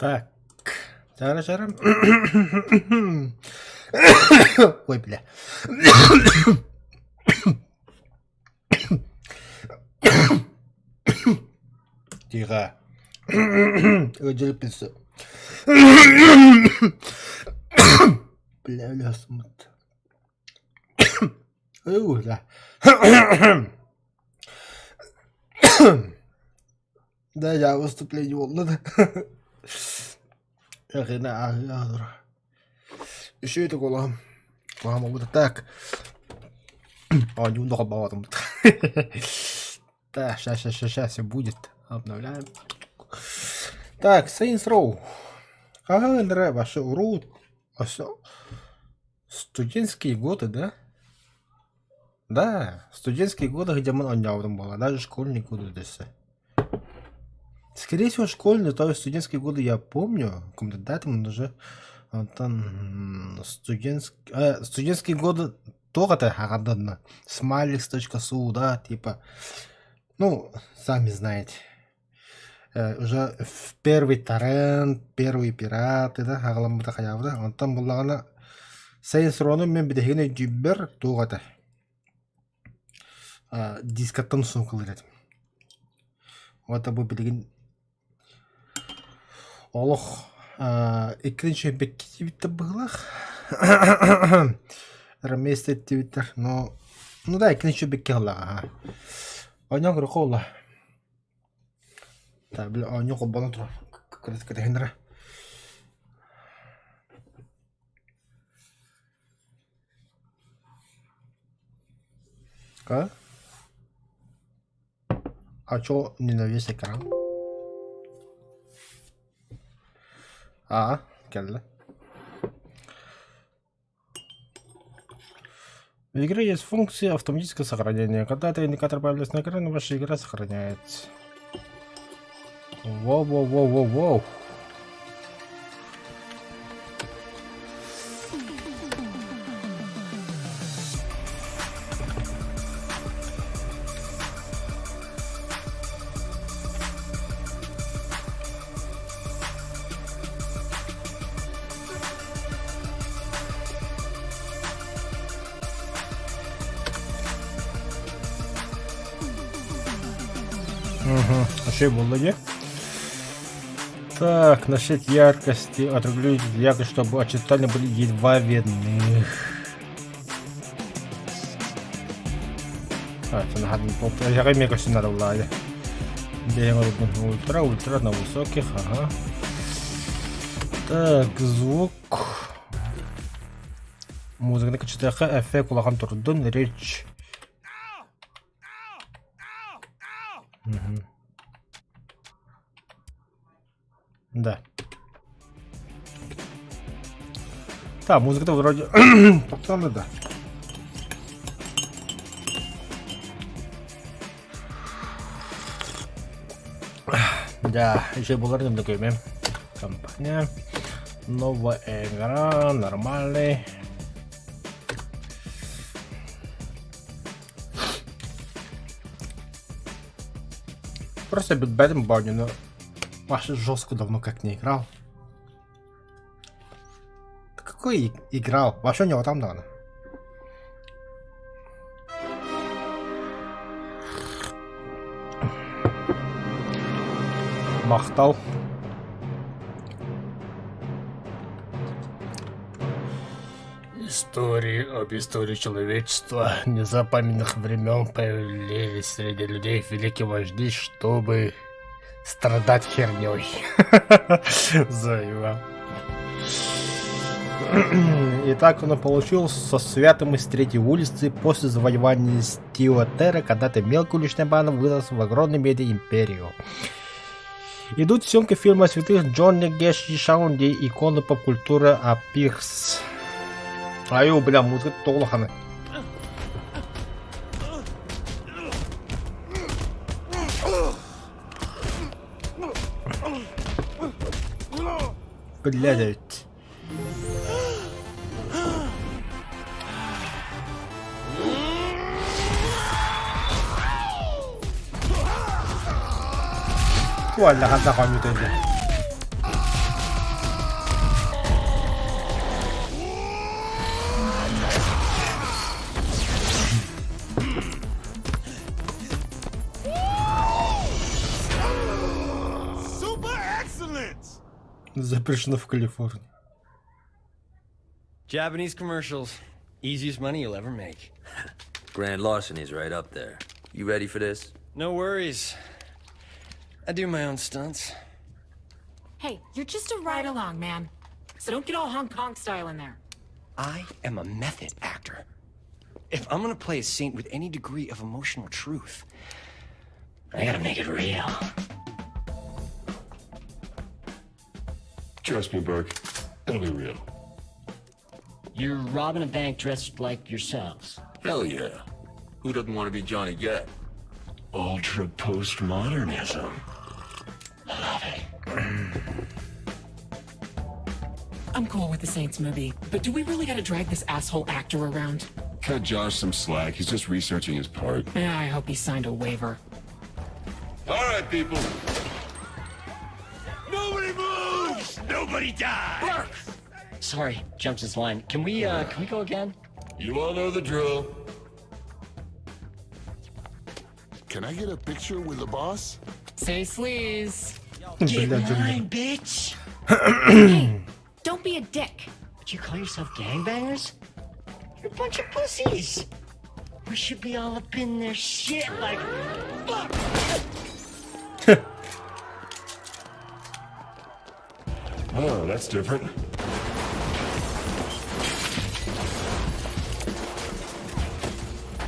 Так. Чара-чара. Ой, бля. Тихо. Ödülpüsü. Бля, смут. Да. Да, я выступление волны. Еще это голова. Мама, вот так. А, не много там. Так, сейчас все будет. Обновляем. Так, Saints Row. Ага, нравится. Ваши урод. Студенческие годы, да? Да, студенческие годы, где мы там было. Даже школьные годы здесь. Скорее всего, школьные, то есть студенческие годы я помню. Каком-то датам уже. Там студенческие годы только-то гадно. Smilix.su, да, типа. Ну, сами знаете. Уже в первый торрент, первые пираты, да, агаламбата хаябда. Он там была Saints Row мен бидегене жиббер тугата. Дискаттан сумкалырат. Вот абы билеген Олох экринче бекки битте быглах. Раместет твиттер, но ну да, экринче бекки хала. Оняк рокола. Так, бля, оняк обонотро. Как-то хендра. Ка? А чё не на весь экран? Келли. В игре есть функция автоматического сохранения. Когда это индикатор появляется на экране, ваша игра сохраняется. Воу. Еще было. Так, насчет яркости, отрегулировать яркость, чтобы очертания были едва видны. Это надо, я ремейка надо владе. Делаем ультра на высоких, ага. Так, звук. Музыка качестве эффект кулакан турдун речь. Да. Так, музыка-то вроде... Пацаны, да. Да, еще буларным такой компания. Новая игра, нормальный. Просто битбэтом бани, но Маша жестко давно как не играл. Какой играл? Вообще не там давно. Махтал. Истории человечества незапамятных времен появились среди людей великие вожди, чтобы страдать херней. Заева. Итак, он получился со святым из Третьей улицы после завоевания Стиотера, когда-то мелкую личную банду вырос в огромной медиа-империю. Идут съемки фильма о святых Джонни Гэши Шаунде, иконы поп-культуры Апирс. Аю, бля, музыка толхана. Блядь. Валя, хата комьютерде. Запрещено в Калифорнии. Japanese commercials. Easiest money you'll ever make. Grand larceny's right up there. You ready for this? No worries. I do my own stunts. Hey, you're just a ride-along, man. So don't get all Hong Kong style in there. I am a method actor. If I'm gonna play a saint with any degree of emotional truth, I gotta make it real. Trust me, Burke. It'll be real. You're robbing a bank dressed like yourselves. Hell yeah. Who doesn't want to be Johnny Gat? Ultra postmodernism. Love it. I'm cool with the Saints movie, but do we really gotta drag this asshole actor around? Cut Josh some slack. He's just researching his part. Yeah, I hope he signed a waiver. All right, people. Nobody moves! Nobody dies! Sorry, jumped his line. Can we go again? You all know the drill. Can I get a picture with the boss? Say sleaze. Get Блядь, in line, bitch! Hey, don't be a dick. But you call yourself gangbangers? You're a bunch of pussies. We should be all up in their shit like... Fuck! Oh, that's different.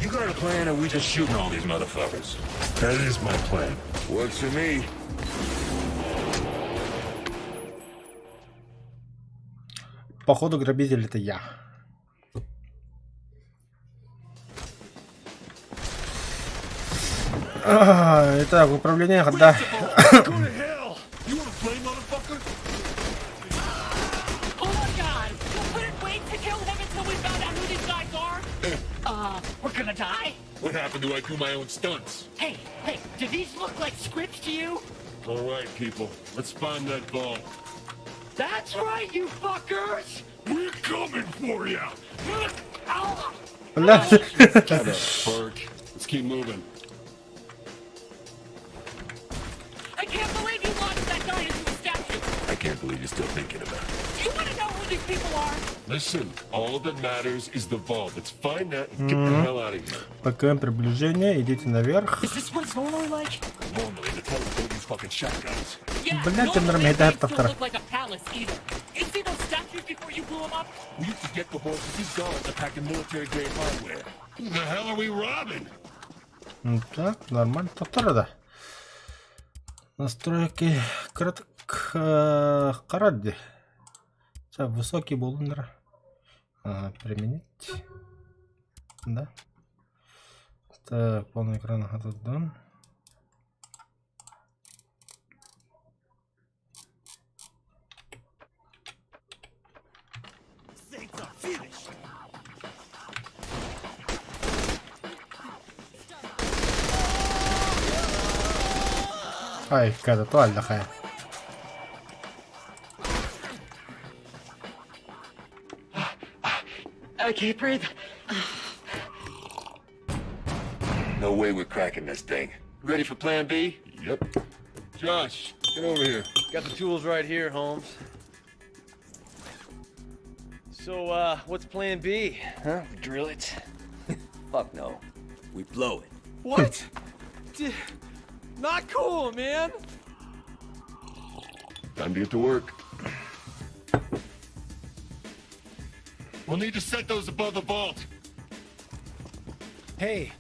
You got a plan, or we just shooting all these motherfuckers? That is my plan. Works for me. Походу, грабитель это я. Итак, управление, да. You wanna play, motherfucker? Oh my god! You couldn't wait to kill him until we found out who these guys are? We're gonna die? What happened to I do my own stunts? Hey, do these look like scripts to you? All right, people. Let's find that ball. That's right, you fuckers! We're coming for you. Ow! Блядь. Shut up, Burke. Let's keep moving. I can't believe you launched that guy into a statue! I can't believe you're still thinking about it. Do you want to know who these people are? Listen, all that matters is the vault. Let's find that and get the hell out of here. ПКМ приближение, идите наверх. Is this what it's normally like? Normally, the teller don't use fucking shotguns. Yeah, Блядь, normally нормально, they это don't вторая. look like a palace either. You see those statues before you blew them up? We used to get the boys with these guards are packing military-grade hardware. Who the hell are we robbing? Так, нормально. Вторая, да. Настройки краток каради. Высокий буллер. Применить. Да. Так, полный экран отдан. Ай, какая-то туаль такая. I can't breathe. No way we're cracking this thing. Ready for plan B? Yep. Josh, get over here. Got the tools right here, Holmes. So, what's plan B? Huh? We drill it? Fuck no. We blow it. What? Not cool, man! Time to get to work. We'll need to set those above the vault. Hey,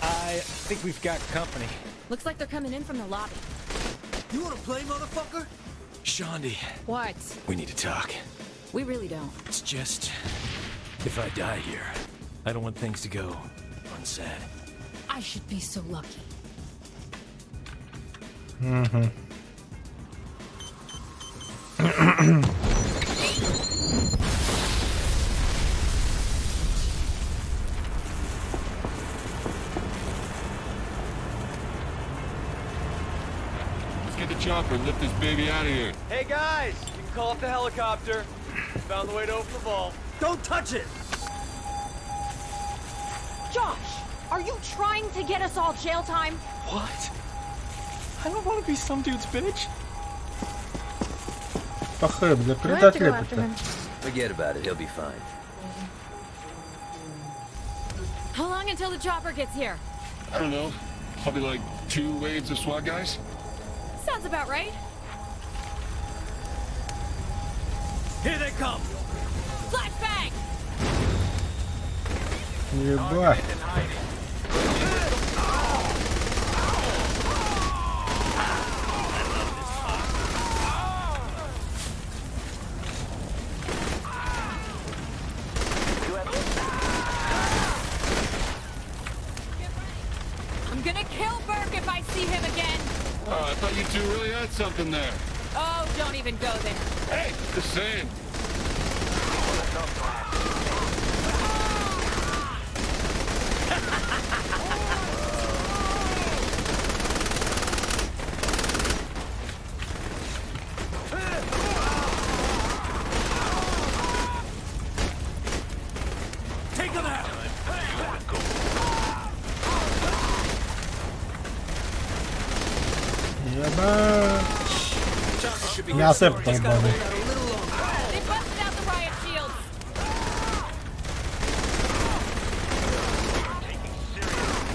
I think we've got company. Looks like they're coming in from the lobby. You wanna play, motherfucker? Shondi, What? we need to talk. We really don't. It's just, if I die here, I don't want things to go unsaid. I should be so lucky. Let's get the chopper and lift this baby out of here. Hey guys, you can call up the helicopter. Found the way to open the vault. Don't touch it! Josh, are you trying to get us all jail time? What? I don't want to be some dude's bitch. Похоже, бля, Do I have передать to go after лепета. him? Forget about it. He'll be fine. How long until the chopper gets here? I don't know. Probably like 2 waves of SWAT guys. Sounds about right. Here they come! Flashbang! Ебать. I'm gonna kill Burke if I see him again. I thought you two really had something there. Oh, don't even go there. Hey, just saying. Take them out! Ебать. Мясо долбаный. They busted out the riot shields.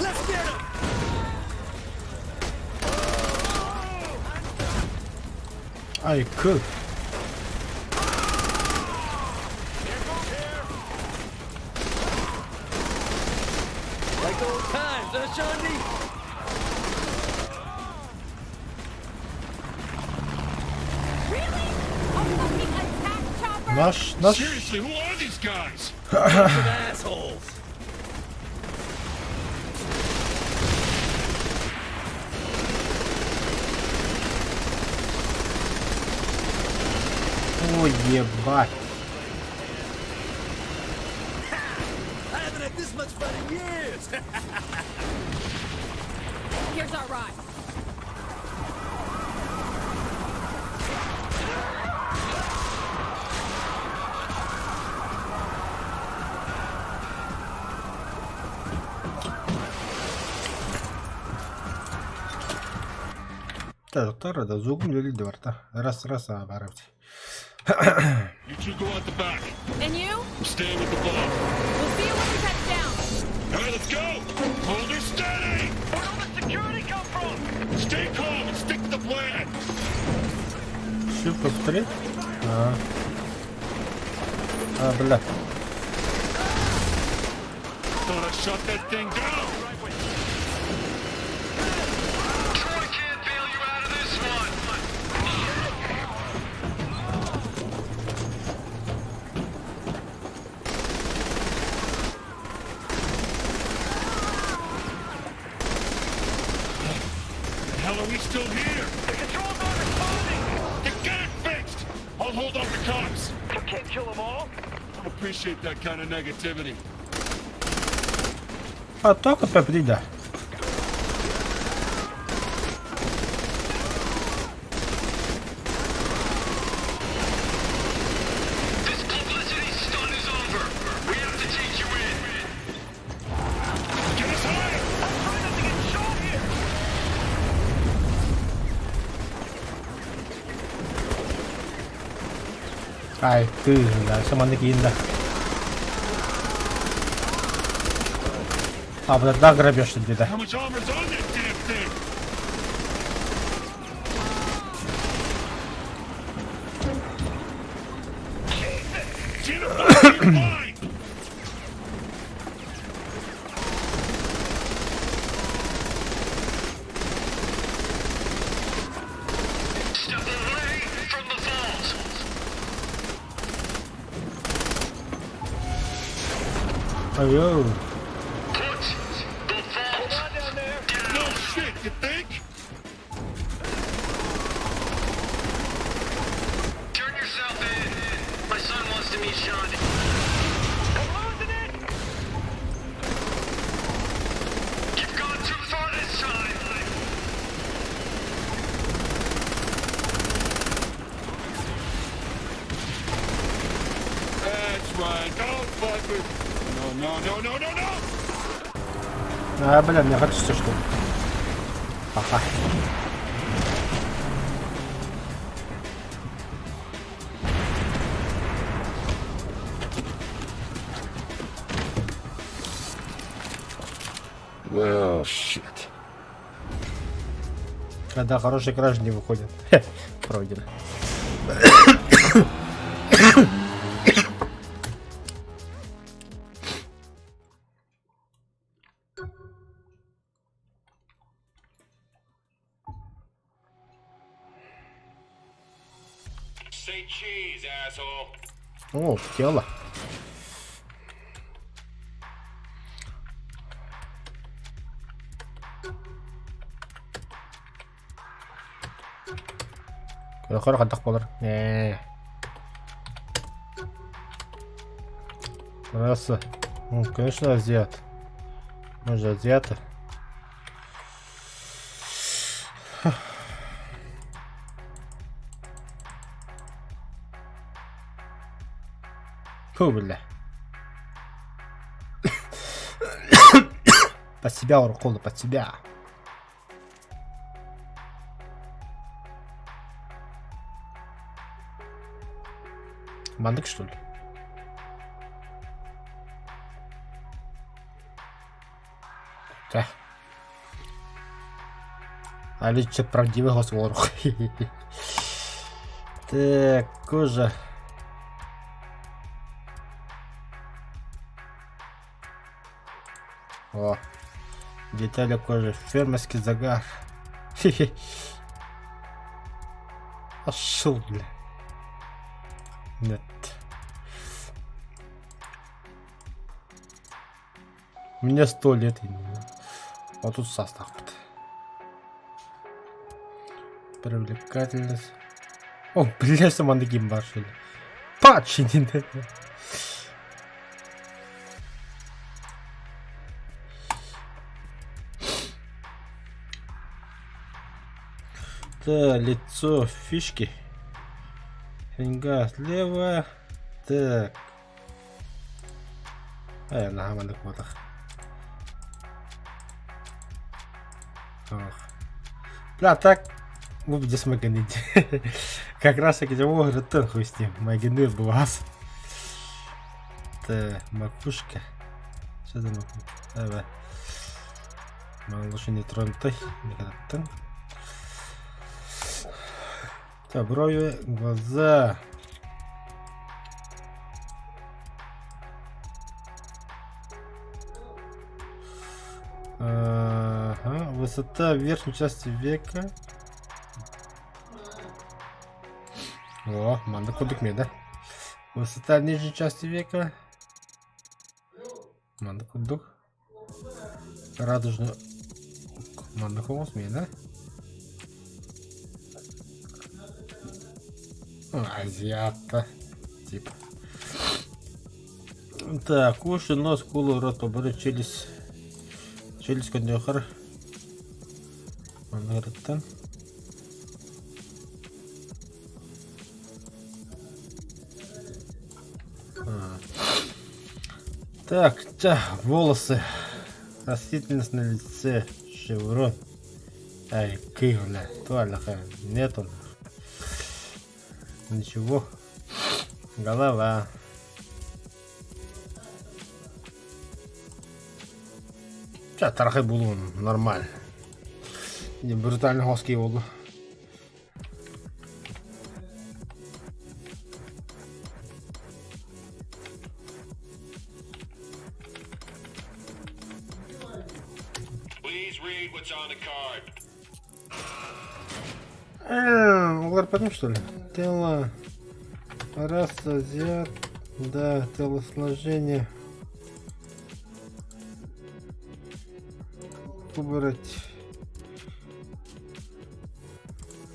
Let's get him! I could. Like old times, huh, Shandy? Really? A fucking attack chopper? Наш... Seriously, who are these guys? Assholes. Ой, ебать. I haven't had this much fun in years! Here's our ride. Да, зугум лили диварта. Раз, баравти. You two go out the back. And you? I'm staying with the bomb. We'll see you when we touch down. All right, let's go. Hold her steady. Where all the security come from? Stay calm and stick to the plan. Shift повтори. Бля. Thought I shut that thing down. Troy can't bail you out of this one. The hell are we still here? The controls aren't responding. Then get it fixed. I'll hold off the cops. You can't kill them all. I appreciate that kind of negativity. Toca pra brilhar. This publicity stunt is over. We have to take you in. Get us higher. I'm trying not to get shot here. Ai, kyllä, samannekin. Блядь, да, грабеж где-то. How much armor's on that damn thing? Get him line. Step away from the vault. Ой-ой. No shit, you think? Turn yourself in. My son wants to meet Shandy. I'm losing it! You've gone too far this time. That's right. Don't fuck with... No. Бля, мне хочется, что ли? Ага. shit. Когда хорошие граждане выходят. Пройдено. Say cheese, asshole. О, тело. Көлөкөр кантак болор. Раса. Ну, конечно, азиат. Мы же азиаты. Фу, бля. Под себя, Уркола, под себя. Мандык, что ли? Да. А лично правдивый госворух. Так, кожа. О, детали кожи, фермерский загар. Хе-хе. Пошел, бля. Нет. Мне 100 лет. А тут состав. Привлекательность. О, бля, сама на геймбашили. Пачи. Да, лицо, фишки. Финга слева. Так. На гаманных ботах. Бля, так. Выйди с магнити. Как раз таки его ретен хуй с ним. Магнит глаз. Так, макушка. Что за макушка? Давай. Лучше не тронутой. Никогда. Так, брови, глаза. Ага, высота верхней части века. О, манда кудык мне, да? Высота нижней части века. Манда кудык. Радужный. Манда холос мне, да? Азиата. Типа. Так, уши, нос, кулу, рот, поборы, челюсть. Челюсть, кондюхар. Манхэттен. Так, волосы. Растительность на лице. Шеврон. Ай, кыгля. Туалаха. Нету. Ничего. Голова. Сейчас трохи було нормально. Не брутально гоский було. Please read what's on the card. Угар потом что ли? Тело. Раса, азиат. Да, телосложение. Выбрать.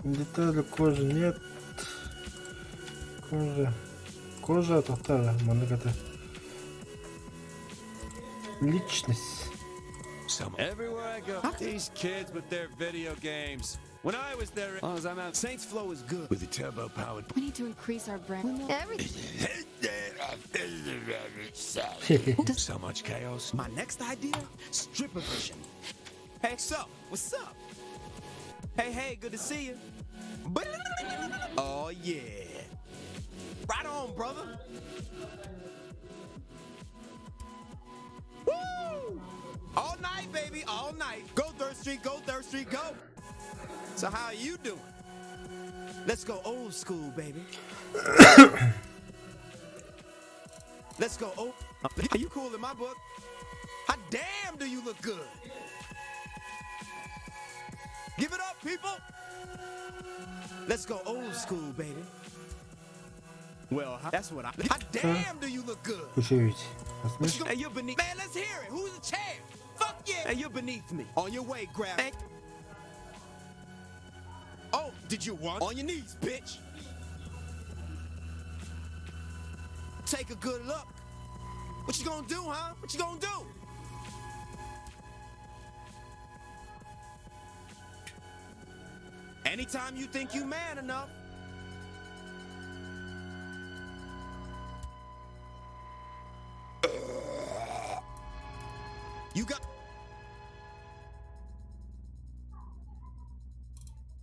Детали кожи нет. Кожа тоқтар. Манагата. Личность. Everywhere I go, these kids with their video games. When I was there, as long as I'm out, Saints Flow is good with the turbo powered. We need to increase our brand. So much chaos. My next idea: stripper vision. Hey, what's up? Hey, good to see you. Oh yeah, right on, brother. Woo! All night, baby, all night. Go Third Street, go Third Street, go. So how are you doing? Let's go old school, baby. Let's go old. You cool in my book. How damn do you look good? Give it up, people. Let's go old school, baby. Well, that's what I. How damn do you look good? Пушевить. Hey, you're beneath. Man, let's hear it. Who's the champ? Fuck yeah. Hey, you're beneath me. On your way, grab. Oh, did you want? On your knees, bitch. Take a good look. What you gonna do, huh? What you gonna do? Anytime you think you man enough. You got.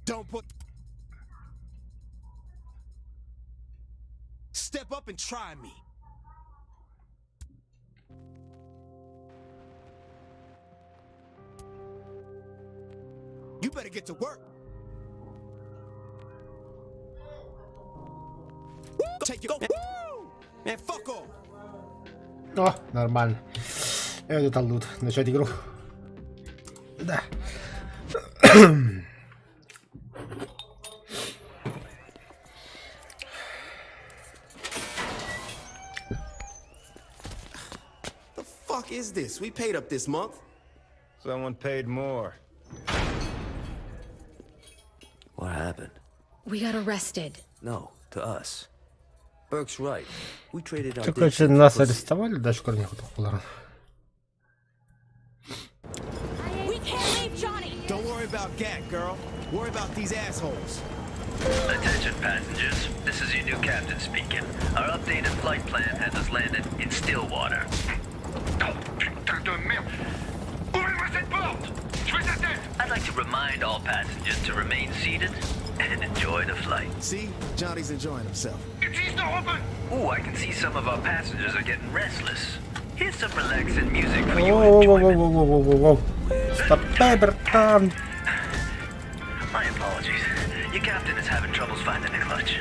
Don't put. Step up and try me. You better get to work. Woo! Take your go. Woo! Man, fuck off. О, нормально. Это лут. Начать игру. Да. The fuck is this? We paid up this month. Someone paid more. What happened? We got arrested. No, to us. Burke's right. We traded our Так, dick короче, for нас pussy. арестовали, да, школьный ход. We can't leave Johnny! Don't worry about Gat, girl. Worry about these assholes. Attention passengers, this is your new captain speaking. Our updated flight plan has us landed in Stillwater. Oh, putain de merde! Ouvrez-moi cette porte! Je vais sa tête! I'd like to remind all passengers to remain seated and enjoy the flight. See? Johnny's enjoying himself. It's not open! Ooh, I can see some of our passengers are getting restless. Here's some relaxing music for your Воу-воу-воу-воу-воу-воу-воу. enjoyment. Стоп, братан. My apologies. Your captain is having troubles finding the clutch.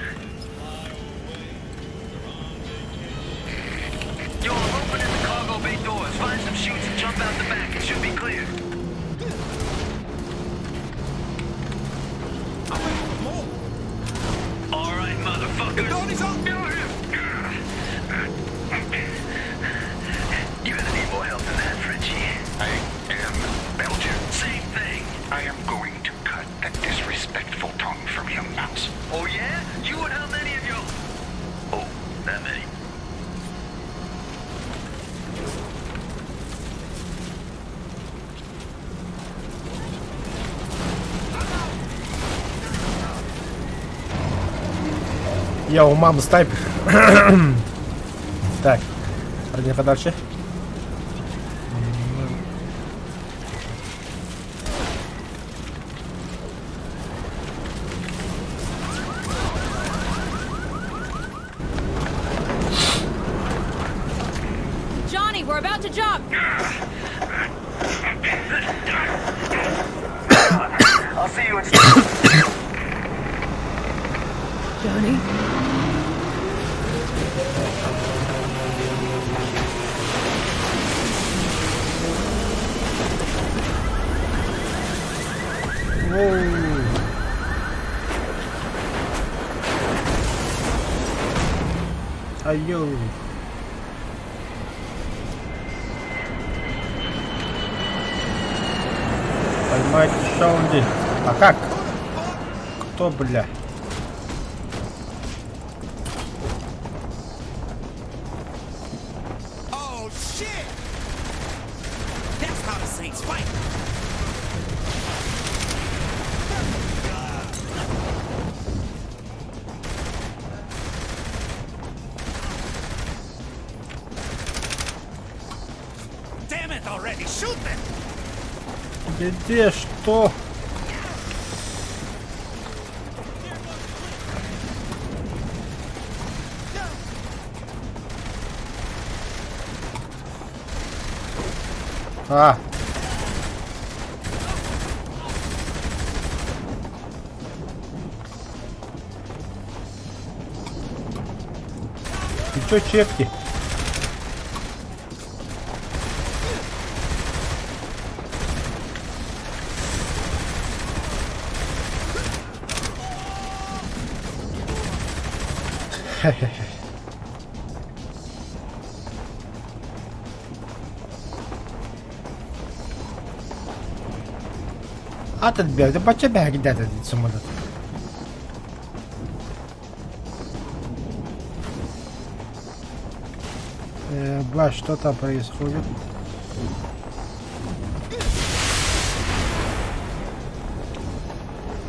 Yo, I'm opening the cargo bay doors. Find some chutes and jump out the back. It should be clear. All right, motherfuckers. Dory's up. You're gonna need more help than that, Frenchie. I am Belgian. Same thing. I am going to cut that disrespectful tongue from your mouth. Oh yeah? You and how many of you? Oh, that many. Я у мамы снайпер. Так, парни, подальше. Johnny, we're about to jump! I'll see you in Johnny? Айо. Поймать Шаунди. А как? Кто, бля? Oh, shit! That's how the Saints fight. Damn it already! Shoot them! Где что? А, Ты чё, чепки? Atın bir yerde başka bir yerde dedi sumada. Бля, что там происходит?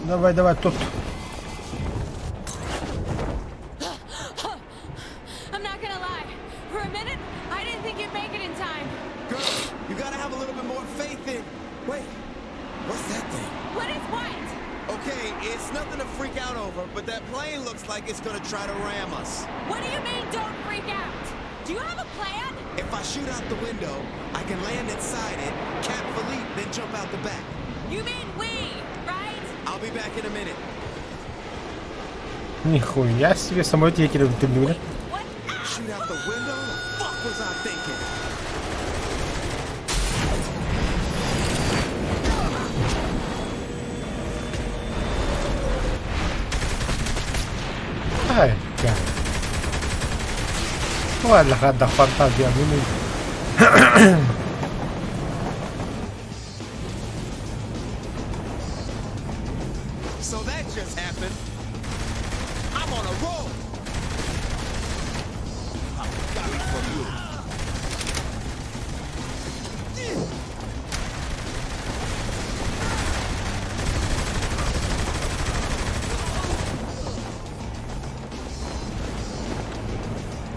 Давай, давай, тут. I'm not gonna lie. For a minute, I didn't think you'd make it in time. Girl, you gotta have a little bit more faith in. Wait, what's that thing? What is what? Okay, it's nothing to freak out over, but that plane looks like it's gonna try to ram us. What do you mean, don't freak out? Do you have a plan? If I shoot out the window, I can land inside it, cap Philippe, then jump out the back. You mean we, right? I'll be back in a minute. Нихуя себе, самолет я кидаю, ты блин. What? Shoot out the window? The fuck was I thinking? Ай, да. Ладно, отдох фантазия, ну. So that just happened. I'm on a roll. Coming from you.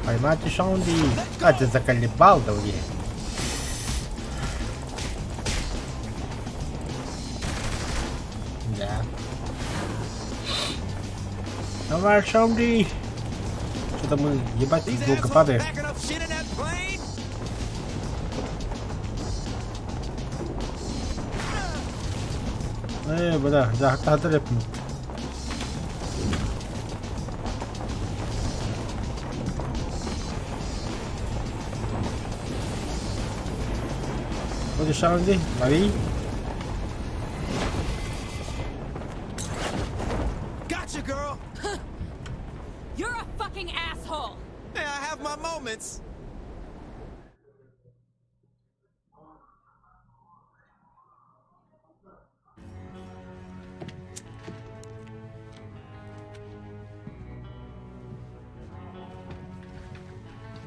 Поймайте Шаунди. А, ты заколебал, да уже. Да. Давай, Шаунди. Что-то мы, ебать, These долго assholes падаем. packing up shit in that plane? Бля, да, отрепнут. Вот и Шаунди, лови. Gotcha, girl. You're a fucking asshole. Yeah, I have my moments.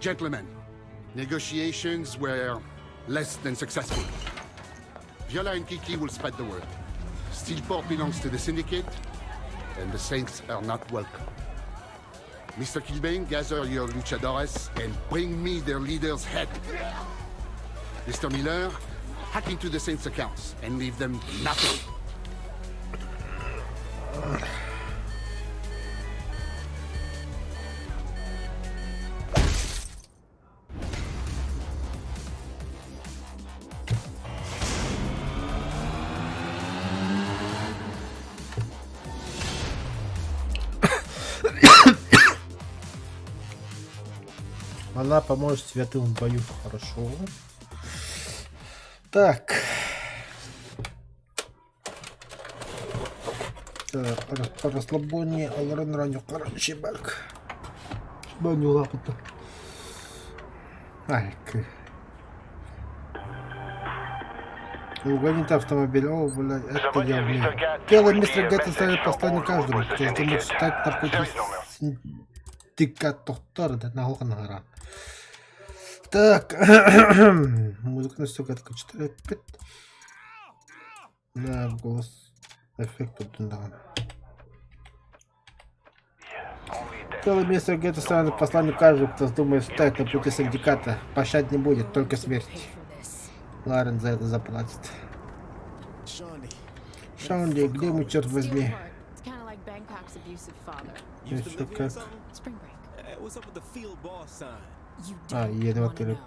Gentlemen, negotiations were less than successful. Viola and Kiki will spread the word. Steelport belongs to the Syndicate, and the Saints are not welcome. Mr. Kilbane, gather your luchadores and bring me their leader's head. Mr. Miller, hack into the Saints' accounts and leave them nothing. Она поможет святым в бою. Хорошо. Так. По расслабоне Алрен раню. Короче, бак. Баню лапу-то. Ай, угонит автомобиль. О, блядь, это я умею. Тело мистера Гетта ставит послание каждому, кто думает стать наркотикатор, да, на гора. Так. Музыка настолько читает 5. Да, голос. Эффект тут, да. Тело мистера Гетта ставит послание каждому, кто думает стать на пути синдиката. Пощад не будет, только смерть. Ларен за это заплатит. Шаунди, где мы, черт возьми? Еще как? А, еду во-первых.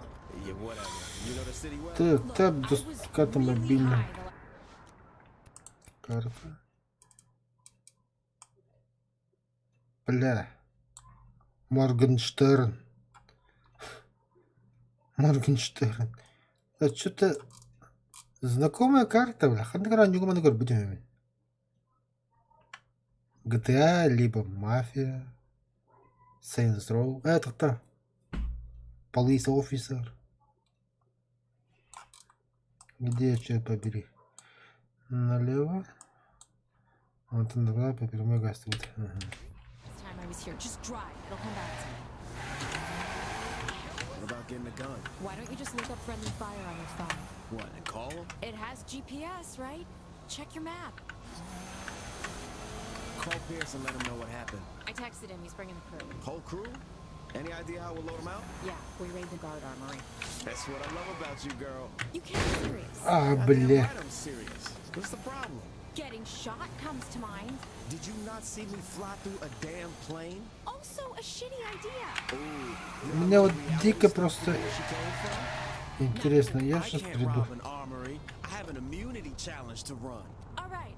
Так, там доска-то мобильная. Карта. Бля. Моргенштерн. Моргенштерн. Это что-то знакомая карта, бля. Хандгара не гуман гор будем. GTA, либо Мафия. Saints Row. Это кто? Police Officer. Где, черт побери? Налево. Вот он туда по прямой газ стоит. Ага. This time I was here. Just drive. It'll come back to me. What about getting a gun? Why don't you just look up friendly fire on your phone? What, and call them? It has GPS, right? Check your map. Call Pierce and let him know what happened. I texted him. He's bringing the crew. Whole crew? Any idea how we'll load them out? Yeah, we raid the guard armory. That's what I love about you, girl. You can't be serious. Goddamn бля. right I'm serious. What's the problem? Getting shot comes to mind. Did you not see me fly through a damn plane? Also a shitty idea. Ooh. Меня вот дико просто Where she came from? интересно. Я I сейчас can't приду. rob an armory. I have an immunity challenge to run. All right.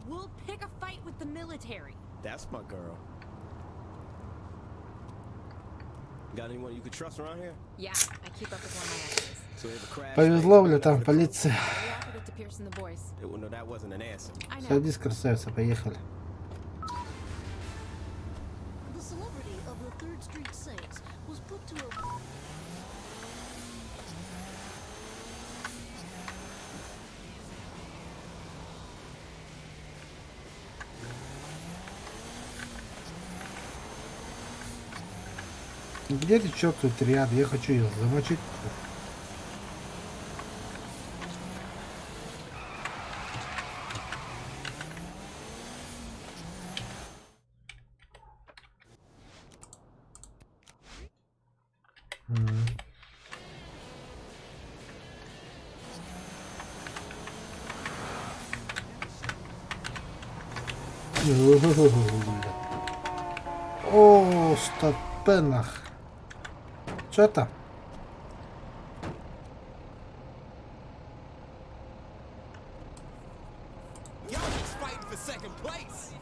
We'll pick a fight with the military. That's my girl. Got anyone you could trust around here? Yeah, I keep up with one of my exes. So if a crash. Повезло, бля, там полиция. We offered it to Pierce and the boys. Well, no, that wasn't an answer. I know. Садись, красавица, поехали. The celebrity of the 3rd Street Saints was put to a... Где ты, черт, тут ряд? Я хочу ее замочить. О, стопенах. Что там? Y'all just fighting for second place.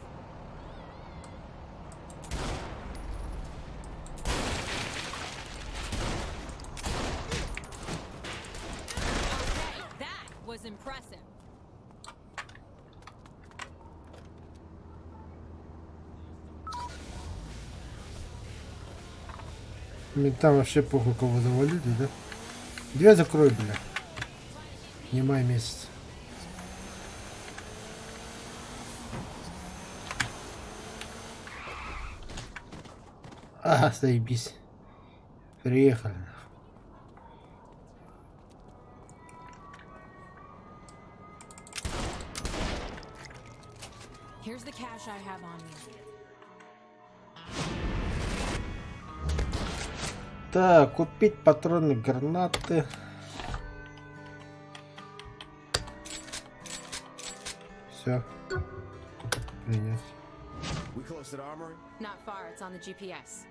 Okay, that was impressive. Мне там вообще похуй, кого завалили, да? Дверь закрой, бля. Не май месяц. Ага, заебись. Приехали. Here's the cash I have on me. Так, купить патроны, гранаты. Все. Принять. We close to the armory? Not far, it's on the GPS.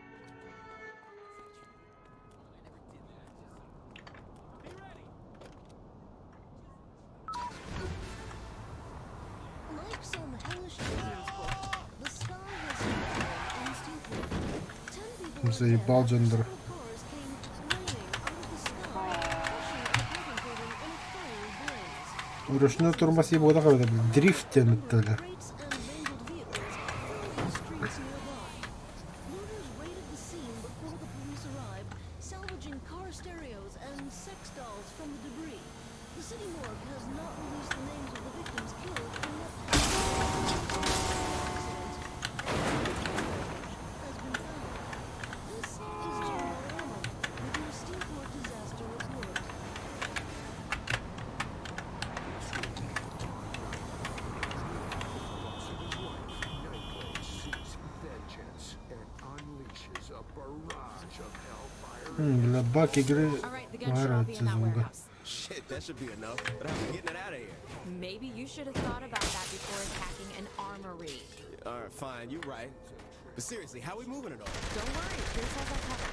Like some hellish children's book, the sky has fallen in Steelport. 10 people were Заебал dead Джендер. after several cars came raining out of the sky, crashing a apartment building in a fiery blaze. Ручной тормоз его такой, блин, дрифт тянет, то ли. Crates and mangled vehicles littered the streets nearby. Looters raided the scene before the police arrived, salvaging car stereos and sex dolls from the debris. The city morgue has not released the names of the victims killed in the accident. Has been found. This is General Ammo with your Steelport disaster report. Для баг игры All right, the gun should all be нравится in that звука. warehouse. Shit, that should be enough. But how we getting it out of here? Maybe you should have thought about that before attacking an armory. All right, fine, you're right. But seriously, how we moving it all? Don't worry, Pierce has our cover.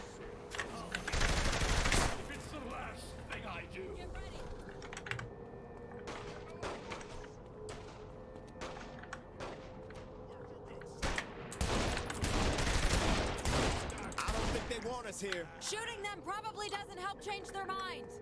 It's the last thing I do. Get ready. I don't think they want us here. Shooting them probably doesn't help change their minds.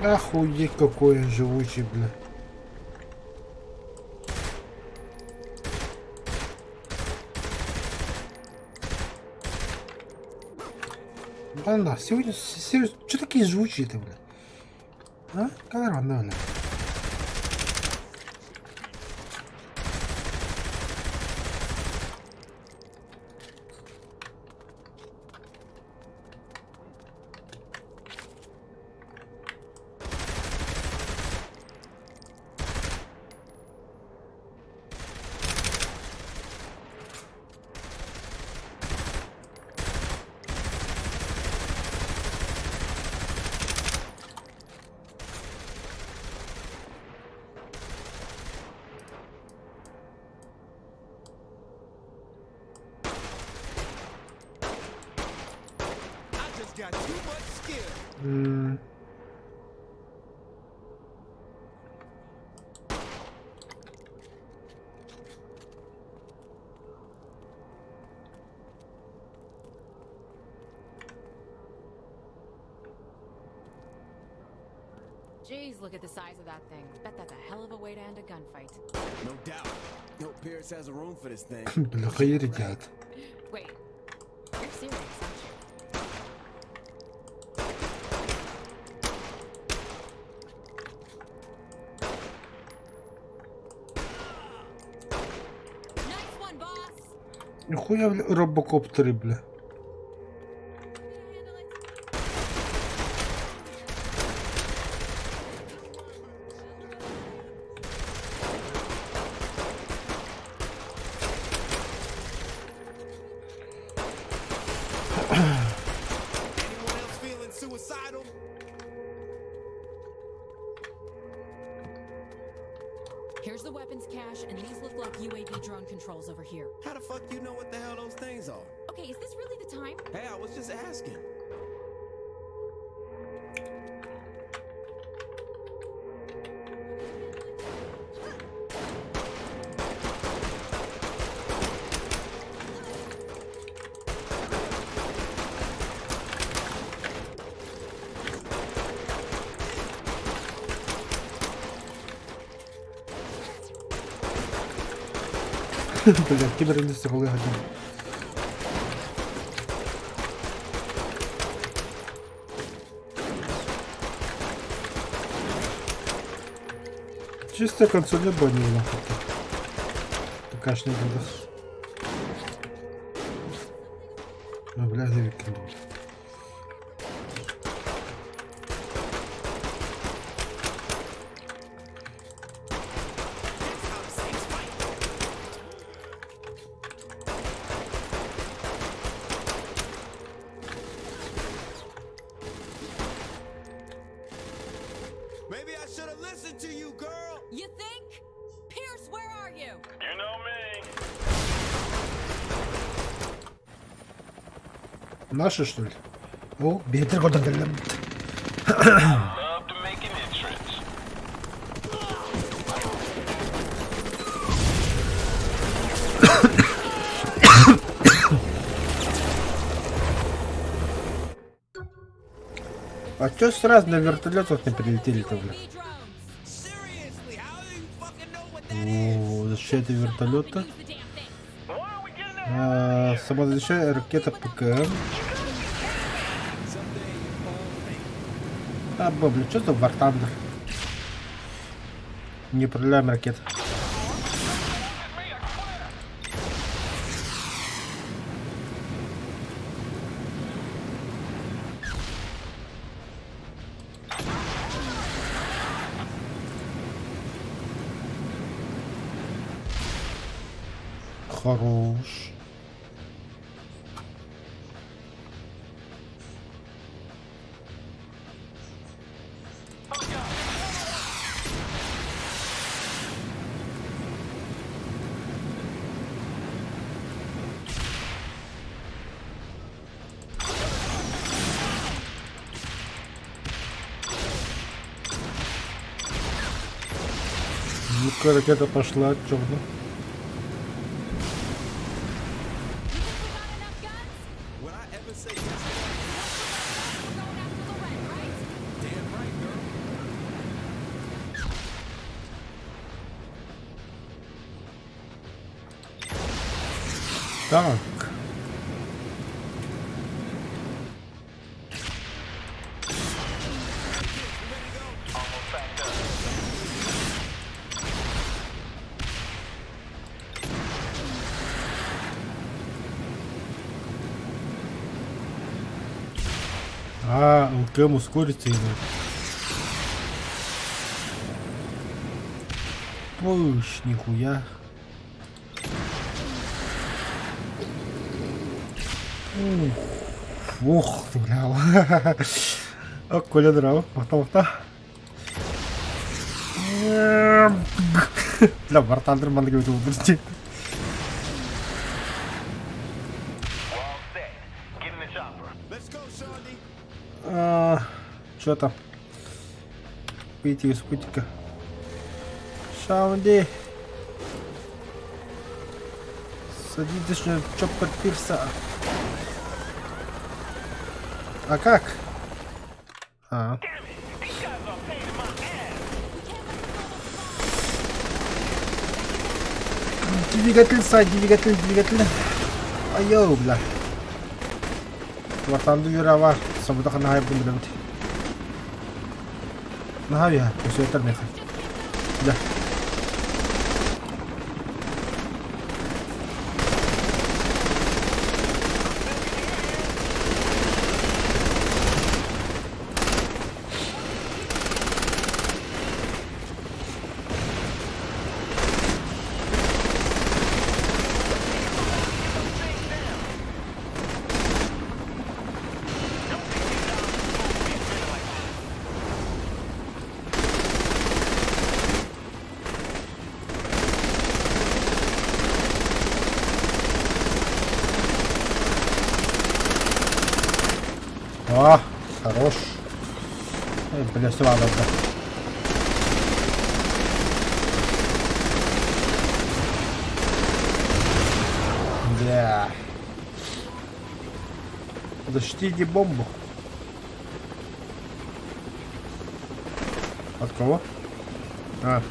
Охуеть, какой он живучий, бля. Ладно, сегодня, что такие живучие-то, бля? А? Когда рано, бля? I just got too much skill. Jeez, look at the size of that thing. Bet that's a hell of a way to end a gunfight. No doubt. Hope Pierce has a room for this thing. Бля, хуй, ребят. Wait, you're serious, aren't you? Nice one, boss. Нихуя, бля, робокоптеры, бля. Handle it. Anyone else feeling suicidal? Here's the weapons cache, and these look like UAV drone controls over here. How the fuck you know what the hell those things are? Okay, is this really the time? Hey, I was just asking. Бля, киберіндустрія коли годин. Чисто консоль банила нахуй. Така ж не буде. Ну, бля, я викинув. Maybe I should have listened to you, girl. You think? Pierce, where are you? You know me. Наши, что ли? О, бедер года Love to make an entrance. А чё сразу на вертолетах не прилетели-то, бля? UAV drones. Seriously, how do you fucking know what that is? О, защита вертолета. Use the damn thing. Самозащищающая ракета ПКМ. А, бля, что за Вартандер? Не проляем ракет. Хорош. Какая ракета пошла, черный. Would I ever say yes? Damn right, girl. Так. А, ЛКМ ускорится или... Пуш, нихуя. Ух, ты, бля. О, Коля драл. Махта. Бля, Вартандер мангает его быстрее. Let's go, Shawnee. Чё там? Выйти из путика. Шаунди. Садитесь на чоппер пирса. А как? А. Двигатель, сай, двигатель. Айо, бля. Вартанду юрава. Самудaka на хайп бля. На я, все это не хочу. Да. О, хорош. Ой, бля, все ладно, бля. Бля. Защитите бомбу. От кого? А.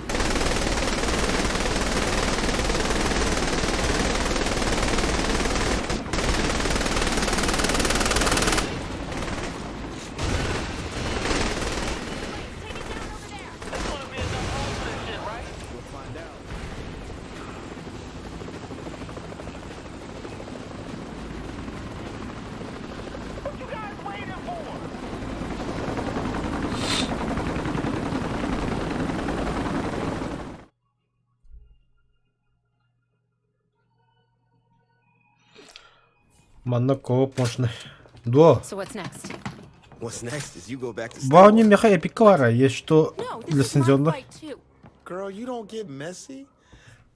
Манна кооп можно. Да. So what's next? What's next is you go back to Вауни меха эпиквара есть что No, this is my лицензионно. fight too. Girl, you don't get messy.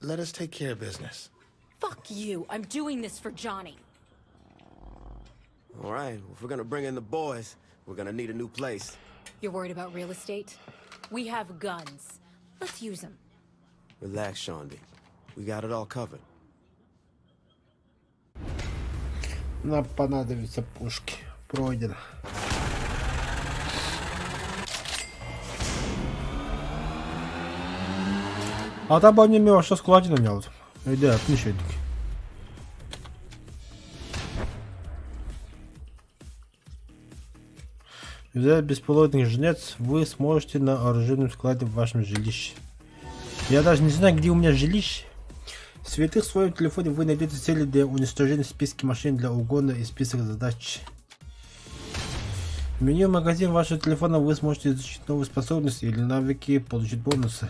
Let us take care of business. Fuck you. I'm doing this for Johnny. All right, if we're gonna bring in the boys, we're gonna need a new place. You're worried about real estate? We have guns. Let's use them. Relax, Shawnee. We got it all covered. Нам понадобятся пушки. Пройдено. А там они меня что складено мелут. Иди, отличники. Взяв беспилотный жнец, вы сможете на оружейном складе в вашем жилище. Я даже не знаю, где у меня жилище. В святых в своем телефоне вы найдете цели для уничтожения, списки машин для угона и список задач. В меню магазин вашего телефона вы сможете изучить новые способности или навыки, получить бонусы.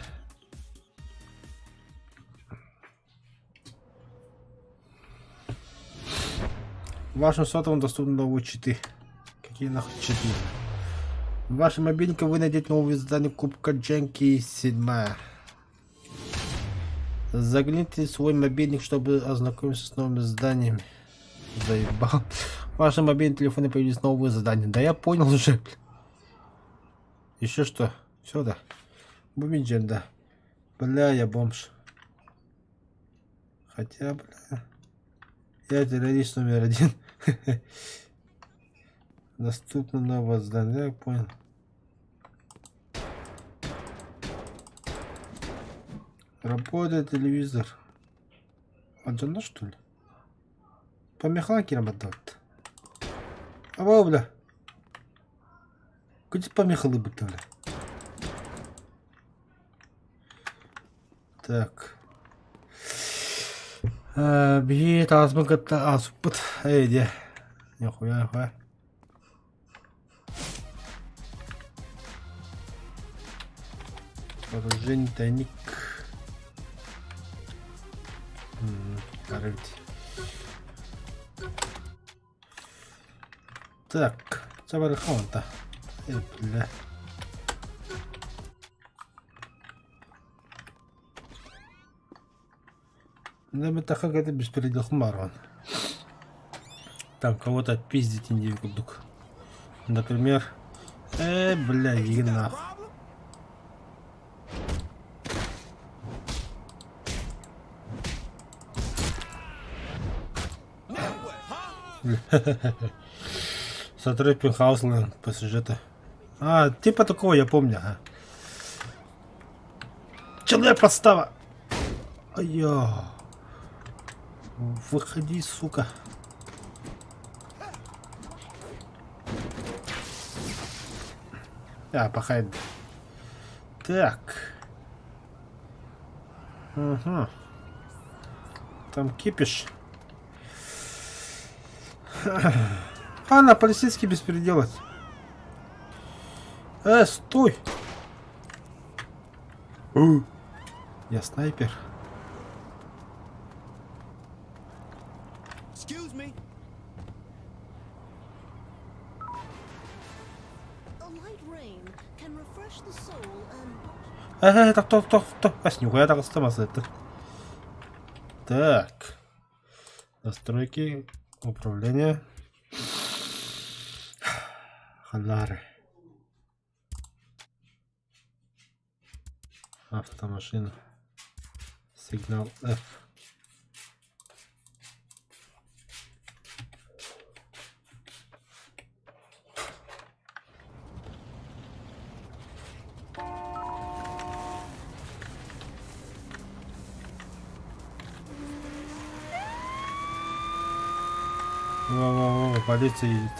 В вашем сотовом доступны новые читы. Какие нахуй читы? В вашем мобильнике вы найдете новые задания Кубка Дженки 7. Загляните в свой мобильник, чтобы ознакомиться с новыми заданиями. Заебал. В вашем мобильном телефоне появились новые задания. Да я понял уже. Еще что? Все, да. Бумиджен, да. Бля, я бомж. Хотя, бля. Я террорист номер 1. Доступно новое здание, я понял. Работает телевизор. Отжено, что ли? По механике работает. А во, бля. Где помехали бы, бля? Так. Бит, азмагата, аспут. Эйди. Нихуя, нихуя. Вооружение, тайник. Короче. Так, Чабархан-то. Бля. Да, это какая-то беспредел Марван. Там кого-то отпиздить индивидук. Например, бля, иди нахуй. Смотри, Пинхаусленд по сюжету. А, типа такого я помню. Ага. Человек подстава. Айо. Выходи, сука. Пахает. Так. Угу. Там кипиш. На полицейский беспределать. Стой! Я снайпер. Excuse me. A light rain can refresh the soul and Так, кто? Нихуя так осталось это. Так. Настройки. Управление. Халары. Автомашина. Сигнал F. Во-во-во, полиция едет.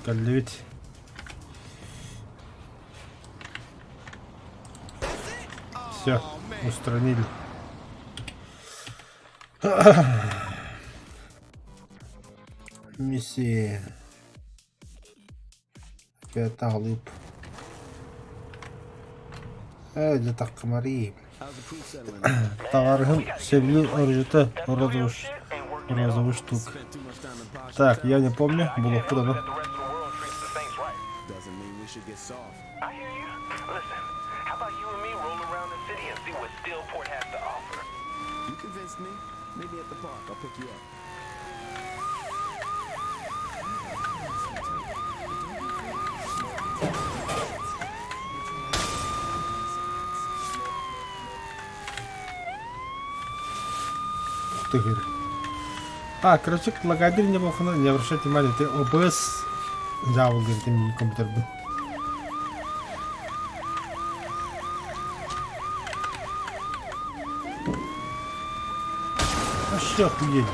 Калить. Все, устранили. Миссия. Пятый луп. Где-то комари. Товарым sevgili örgüte розовый штук. Так, я не помню, было куда-то. Doesn't mean we should get soft. I hear you. Listen, how about you and me roll around the city and see what Steelport has to offer? You convinced me. Maybe at the park. I'll pick you up. Короче, лагодиль неплохо, не обращайте внимания, ты ОБС взял, говорит, мне компьютер был. Вообще охуеть.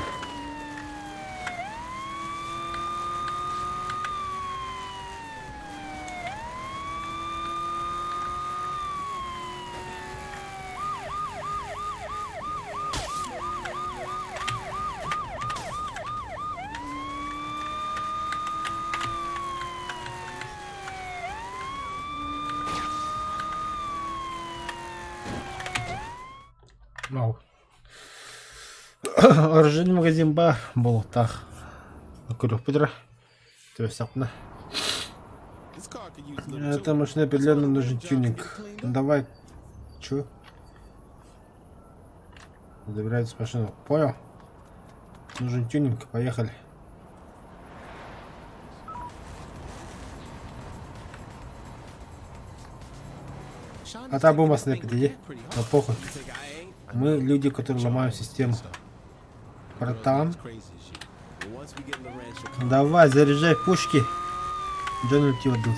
Оружейный магазин бар был так. Курюх пудра. То есть окна. Это машина определенно нужен тюнинг. Давай. Чё? Забирается машину. Понял? Нужен тюнинг. Поехали. А та бомба снайпит, иди. Да похуй. Мы люди, которые ломают систему. Братан. Давай, заряжай пушки. Джон ультив отдут.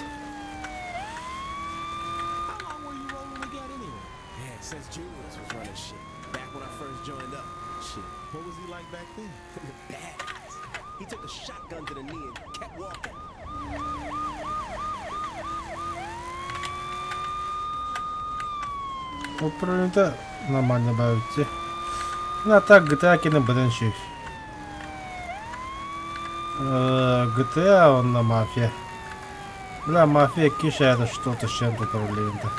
Yeah, since Julius was running shit. Back when I first joined up. Shit. What was he like back then? Badass. He took a shotgun to the knee and kept walking. Управление нормально бавите. Ну а так GTA кино баденчик. GTA он на мафия. Бля, мафия киша это что-то с чем-то управление-то.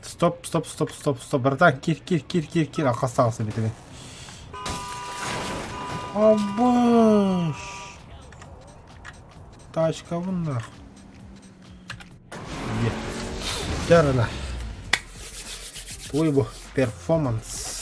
Стоп, братан, кир, ах, остался битве. О боже. Тачка вон нахуй. Терна. Уйбу, перформанс.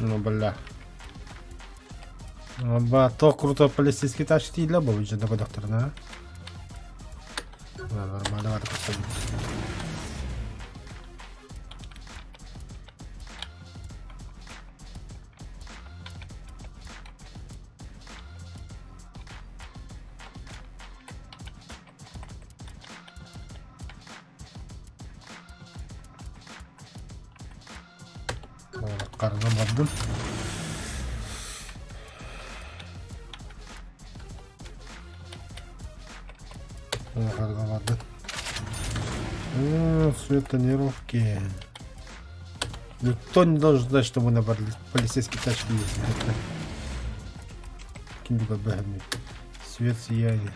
Ну бля. Ба, то круто полицейский тачки для был уже такой доктор, да? Да, нормально, давай так посмотрим. Карна баддым. Карна баддым. Свет тонировки. Никто не должен знать, что мы на полицейской тачке есть. Это каким-либо бэгами. Свет сияния.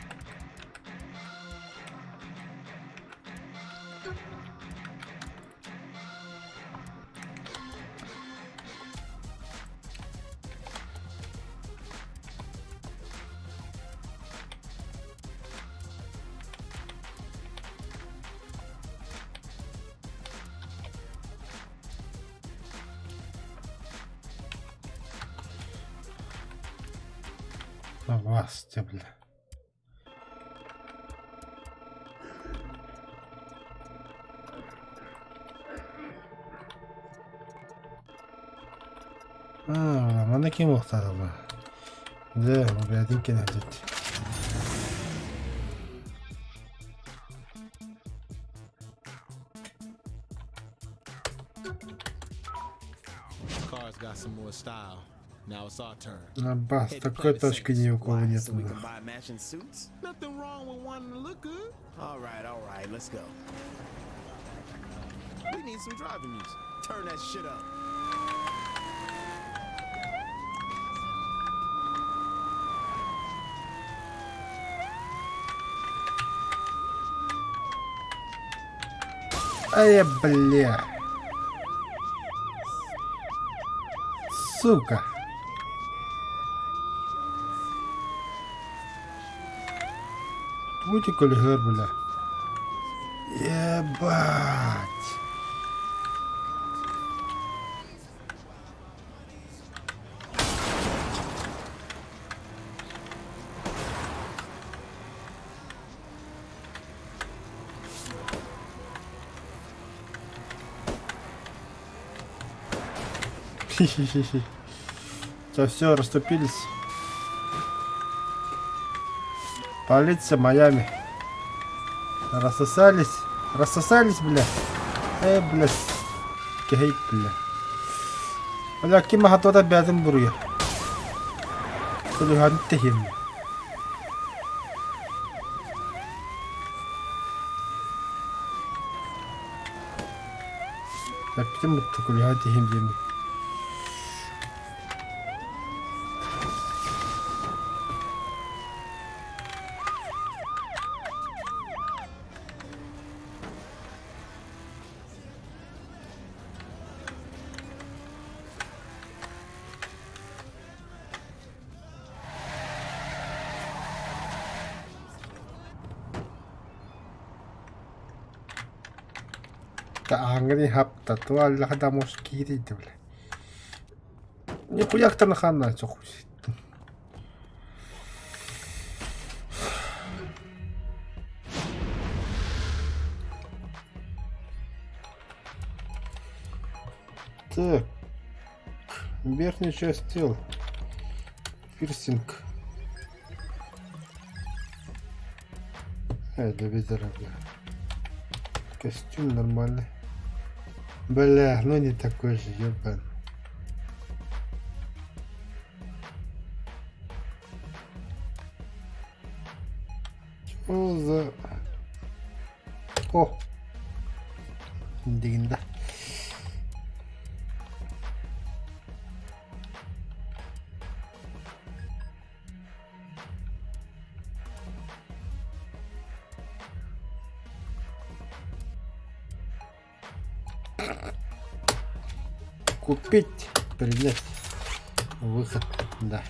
Вас, бля. Mana kim muhtar bu? De, bu bir dinken edildi. Car's got some more style. Now it's our turn. Бас, такой точки ни у кого нет. So we can buy matching suits? Nothing wrong with wanting to look good. All right, let's go. We need some driving music. Turn that shit up. Ай, бля. Сука. Будьте коллегер, бля. Ебать. Хи-хи-хи. Все, расступились. Полиция Майами. Рассосались, бля. Бля. Кейп, бля. Бля, кем хатода бядым буря. Кулихан техим. Почему такой лягайте химдеми? Таангани хапта туа лахада москири дивле. Не пуяктар на ханна чохуси. Так. Верхняя часть тела. Пирсинг. Для визора, бля. Костюм нормальный. Бля, ну не такой же, ёбан. Что за... О! Динда. Купить, принять, выход, да.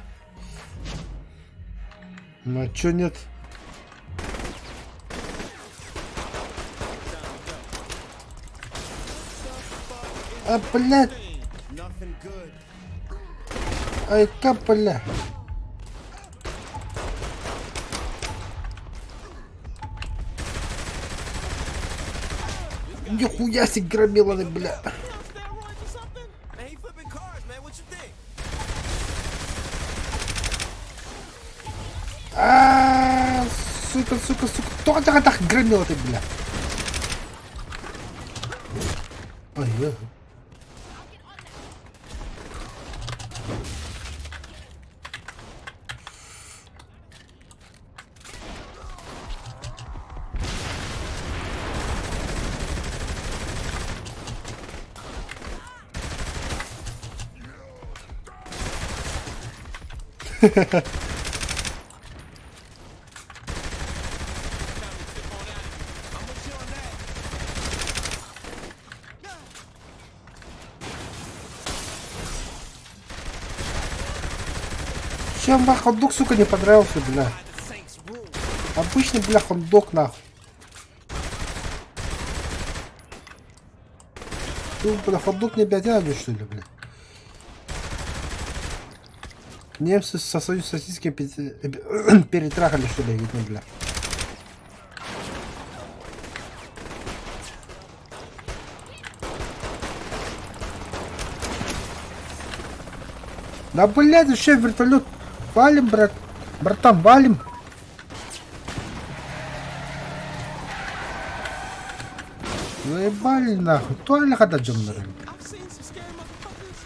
Ну а чё нет? А, блядь! Ай, капля! Нихуя себе громила, бля! Сука, сука, сука. Только так громила ты, бля. Ой, ой. Чем мне хот-дог, сука, не понравился, бля? Обычный, бля, хот-дог, нахуй. Ты, бля, хот-дог не бядяли, что ли, бля? Немцы со своей сосиски перетрахали, что ли, видно, бля. Да, блядь, еще вертолет. Валим, брат. Братан, валим. Заебали нахуй. Туалет хода джамнер.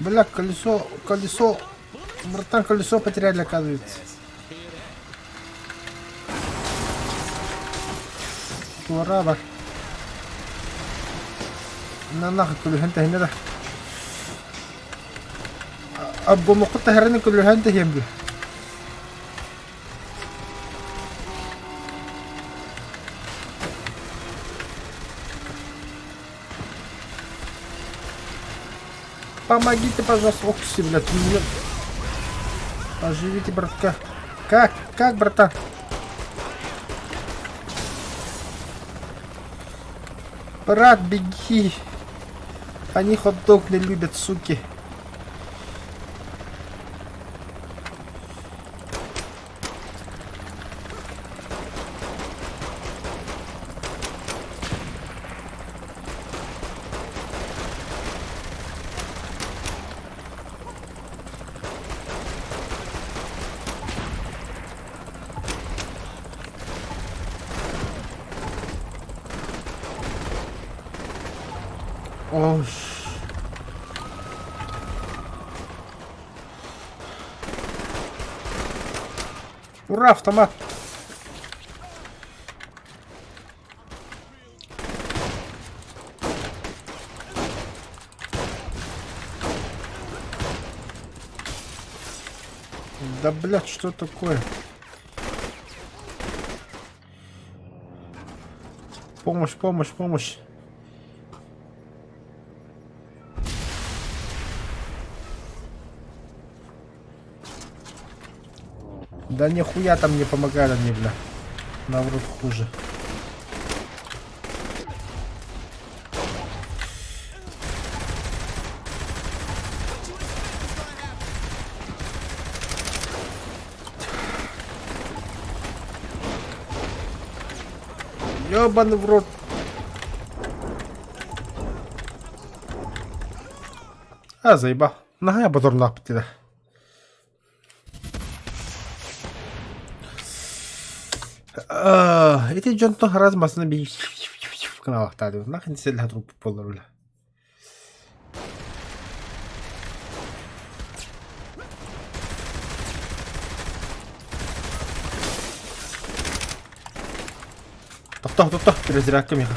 Бля, колесо. Братан, колесо потеряли, оказывается. Туараба. На нахуй, колесо не да. Абу мукта хараны колесо хемби. Помогите, пожалуйста. Ох, все, блядь, меня... Оживите, братка. Как, братан? Брат, беги. Они хот-дог не любят, суки. Ош. Ура, автомат. Да, блядь, что такое? Помощь, помощь, помощь. Да нихуя там не помогали мне, бля. Наоборот, хуже. Ёбаный в рот. А, заебал. Нахуй я буду лапать тогда. Эти джонто размасны би. В каналах тади. Нахуй не седлят руку полуруля. Топ, перезарядка меха.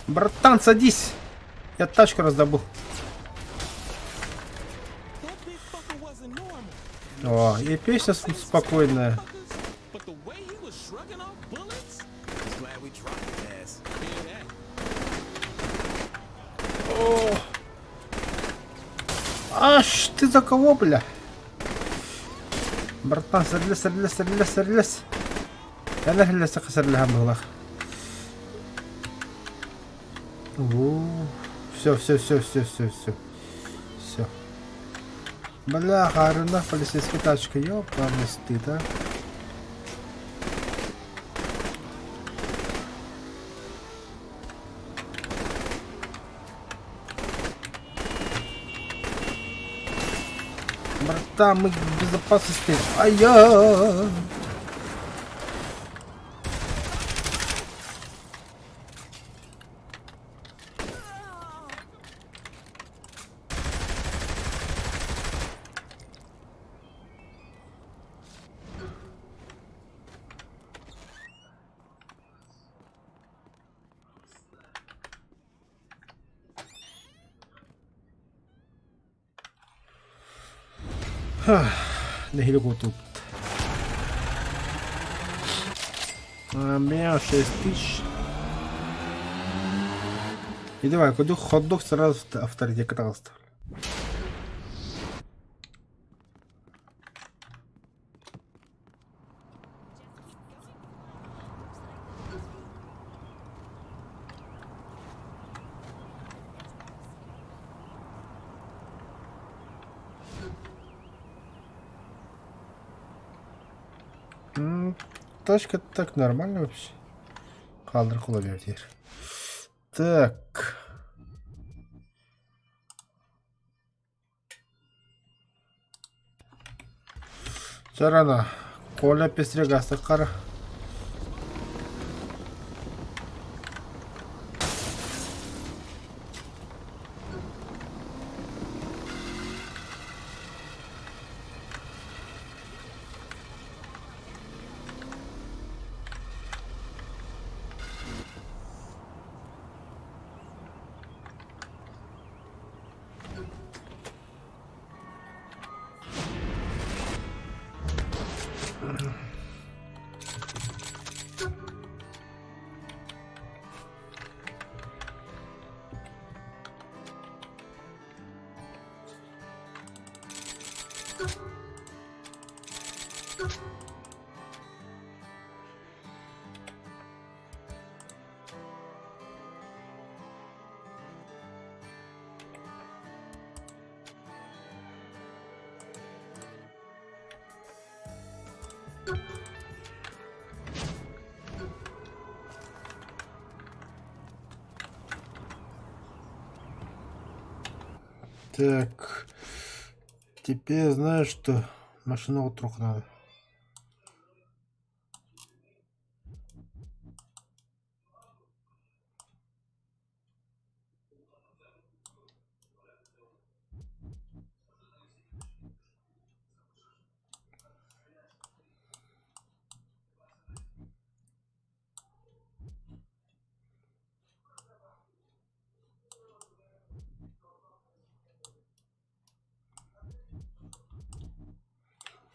Братан, садись. Я тачку раздобыл. О, и песня спокойная. О. Аж ты за кого, бля? Братан, стреляй. Я нахрен стреляю, было. Все. Бля, харна, полицейская тачка, ёпаный стыд, а. Братан, мы в безопасности. Ай-я! Нехило тут. Бля, 6000. И давай, куда хот-дог сразу авторитет оставлю. Тачка так нормально вообще. Калдыр кулабер. Так. Жарана. Коля пестрегасы кара. Так. Теперь знаю, что машину вокруг надо.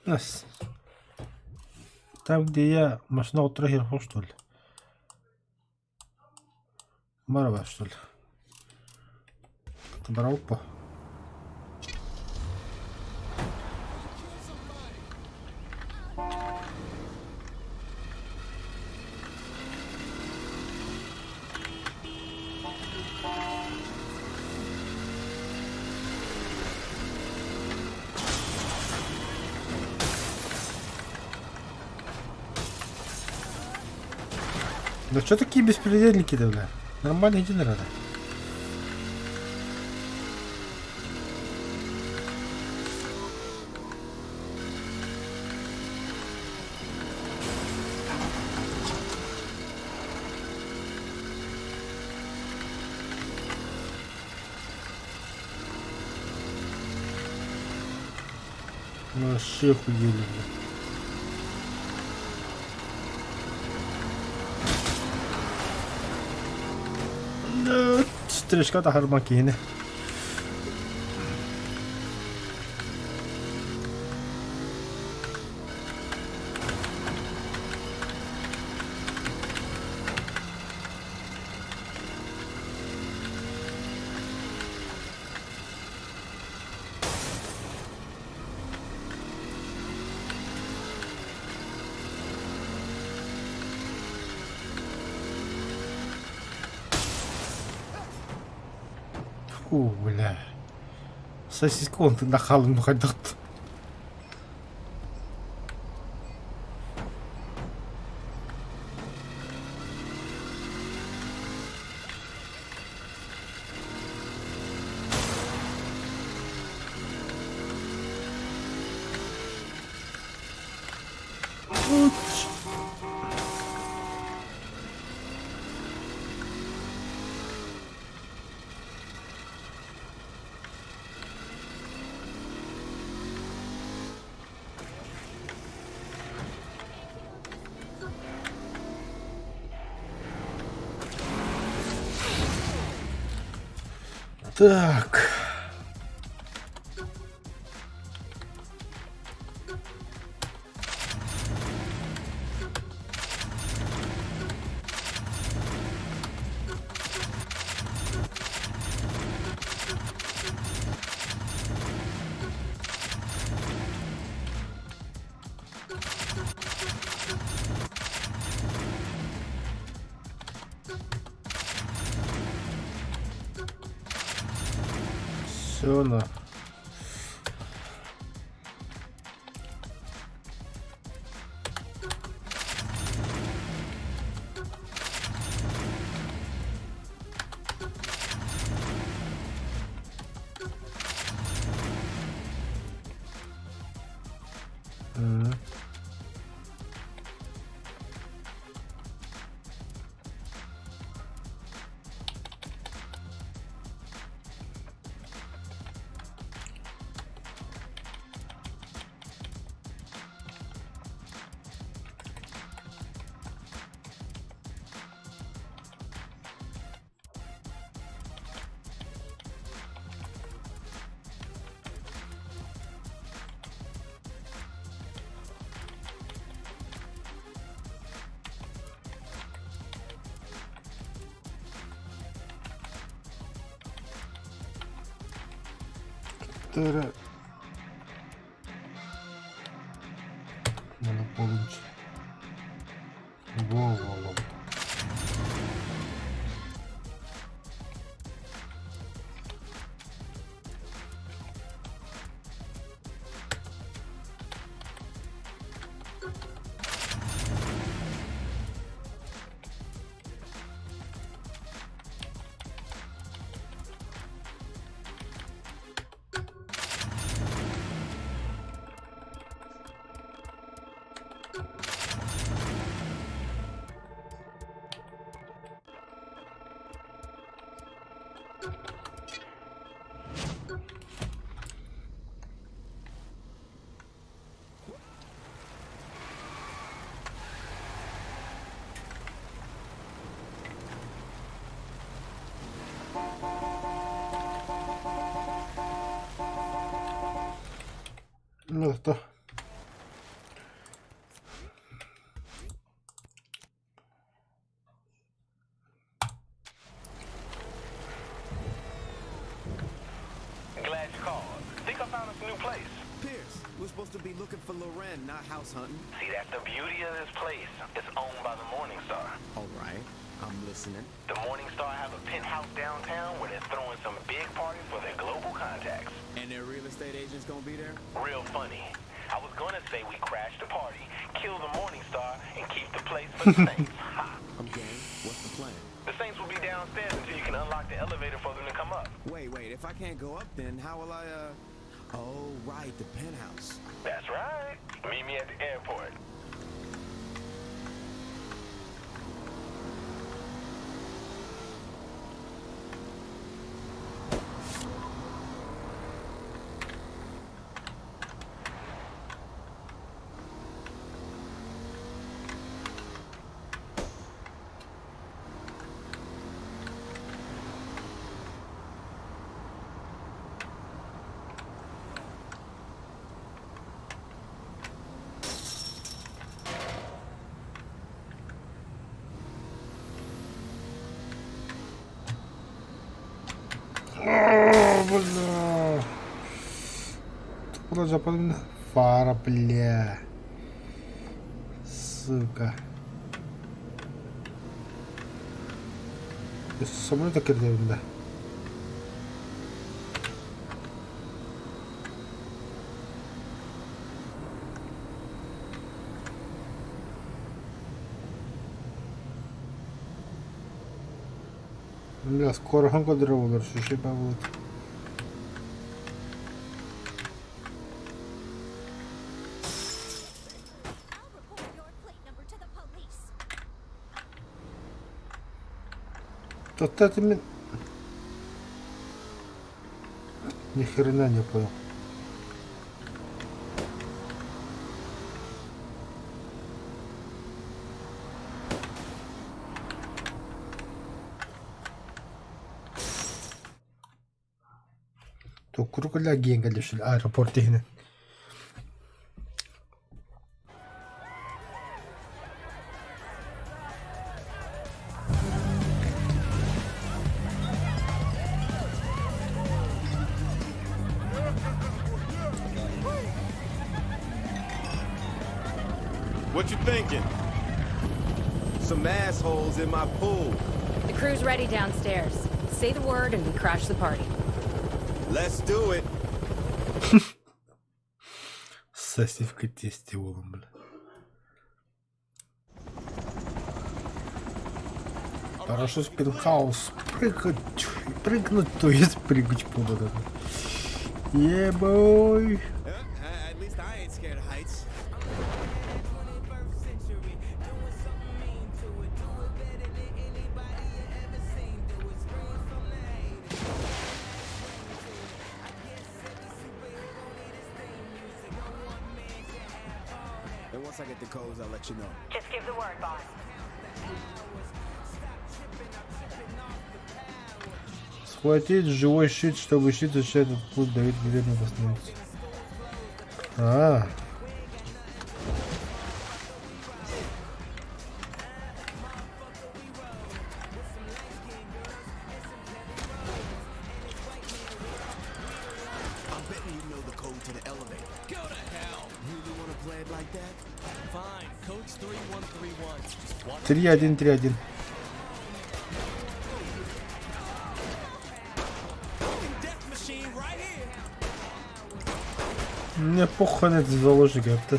Нас. Там, где я машина от трехерхов, что ли? Марва, что ли? Бараупа. Да что такие беспредельники-то, бля? Нормально иди, надо. Вообще охуели, бля. Стрижка harmaan kiinni. Фу, бля. Сосиску он ты нахал ему ходил. Так. Все на. Надо получить. Во-во-во. Ну что, supposed to be looking for Loren, not house hunting. See, that's the beauty of this place. It's owned by the Morning Star. All right, I'm listening. The Morning Star have a penthouse downtown where they're throwing some big parties for their global contacts. And their real estate agent's gonna be there? Real funny. I was gonna say we crash the party, kill the Morning Star, and keep the place for the Saints. Ha! I'm game. What's the plan? The Saints will be downstairs until you can unlock the elevator for them to come up. Wait, if I can't go up, then how will I, Oh, right, the penthouse. That's right. Meet me at the airport. Бля. Куда западна? Фара, бля. Сука. Самолета кирдем, да. Бля, скоро hangi olur şu şey ben Вот это ни хрена не понял. То круг lagi yang galis sa airport din. What you thinking? Some assholes in my pool. The crew's ready downstairs. Say the word and we crash the party. Let's do it. Сосив в тесте улом, бля. Хорошо с пентхаус. Прыгнуть, то есть прыгать куда-то. Yeah, boy. At least I ain't scared of heights. And once I get the codes, I'll let you know. Just give the word, boss. Схватить живой щит, чтобы щит защищать этот путь, Давид неверно восстановится. I'm betting you know the code to the elevator. Go to hell. Really want to play it like that? Fine. Code's 3131. Watch 3-1-3-1. death machine right here. Мне похуй на это заложника, это.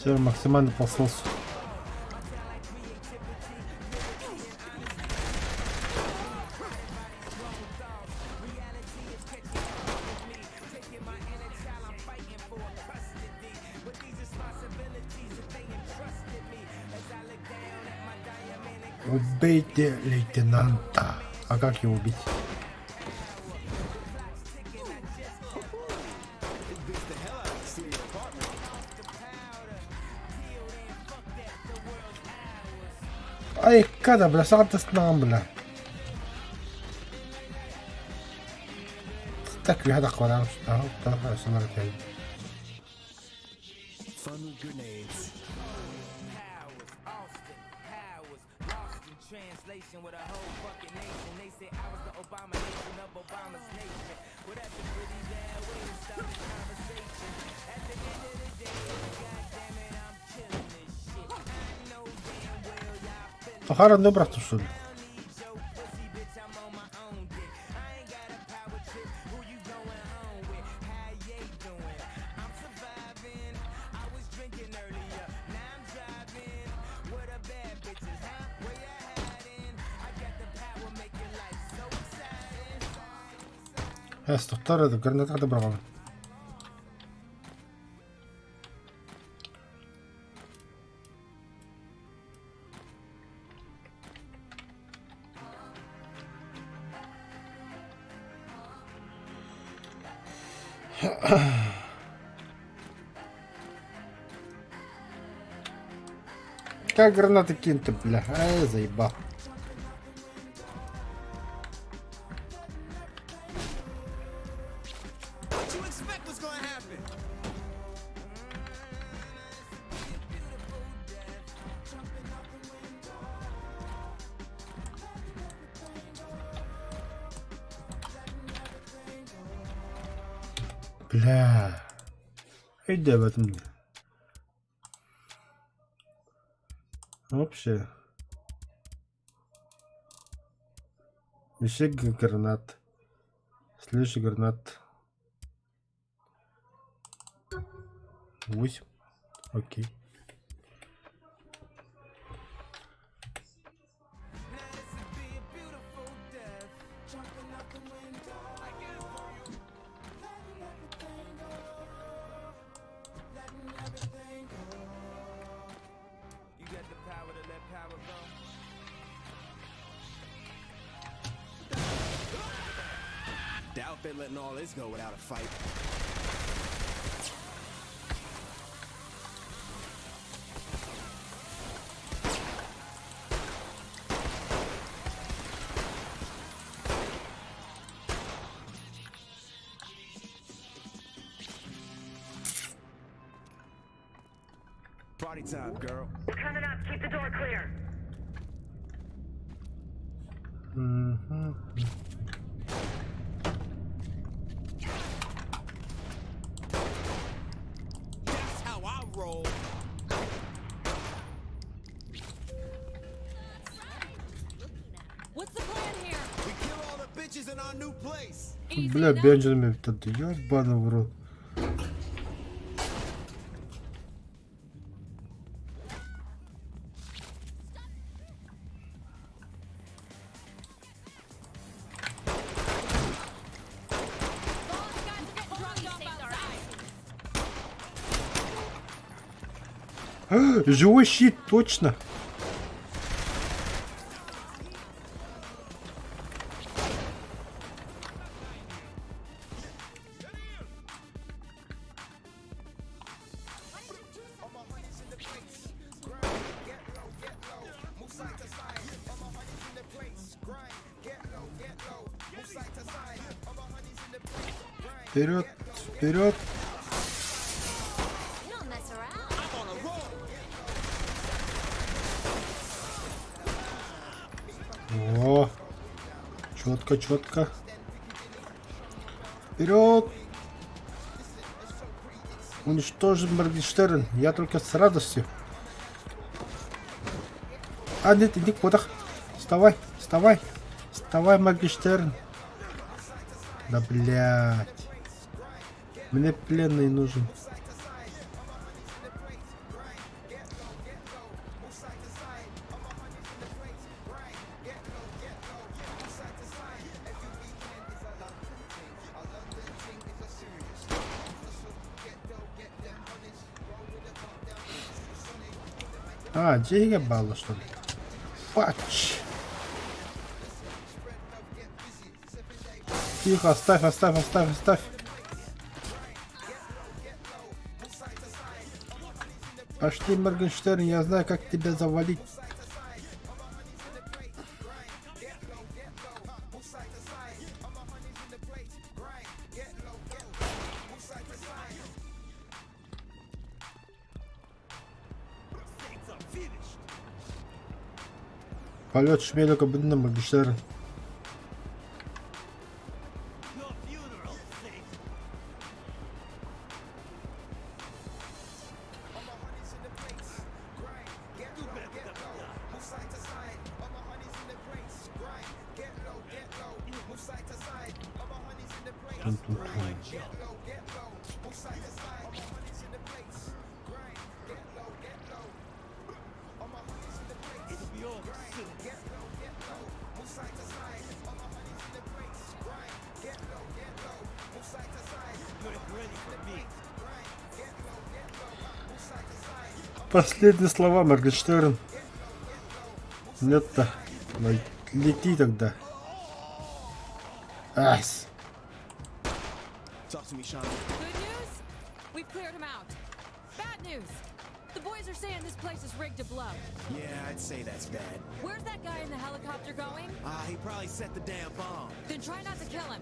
Теперь максимально послался. Убейте лейтенанта. А как его убить? Ай, когда, бля, сам-то с нам, бля. Так, я так варам, что там все нормально. Fun with grenades. Охара добра, что ли? Esto, второе, это граната добрала. Как гранаты кинь-то, бля? Ай, заебал. What you expect was gonna happen? Бля. Иди об этом. Вообще. Еще гранат. Следующий гранат. 8. Окей. Doubt they're letting all this go without a fight. Party time, girl. We're coming up. Keep the door clear. That's how I roll. What's the plan here? We kill all the bitches in our new place. Бля, Бенджамин, тут ёбаный в рот. Живой щит, точно. Вперед, вперед. О, четко, четко. Вперед. Уничтожим Моргенштерн. Я только с радостью. А, нет, иди куда? Вставай, вставай. Вставай, Моргенштерн. Да, блядь. Мне пленный нужен. А, деньги балла, что ли? Пач. Тихо, оставь, оставь, оставь, оставь. Пошли, Моргенштерн, я знаю, как тебя завалить. Полет шмеля кабина Моргенштерн. Последние слова, Моргенштерн. Нет-то. Лети тогда. Айс. Talk to me, Sean. Good news? We've cleared him out. Bad news. The boys are saying this place is rigged to blow. Yeah, I'd say that's bad. Where's that guy in the helicopter going? He probably set the damn bomb. Then try not to kill him.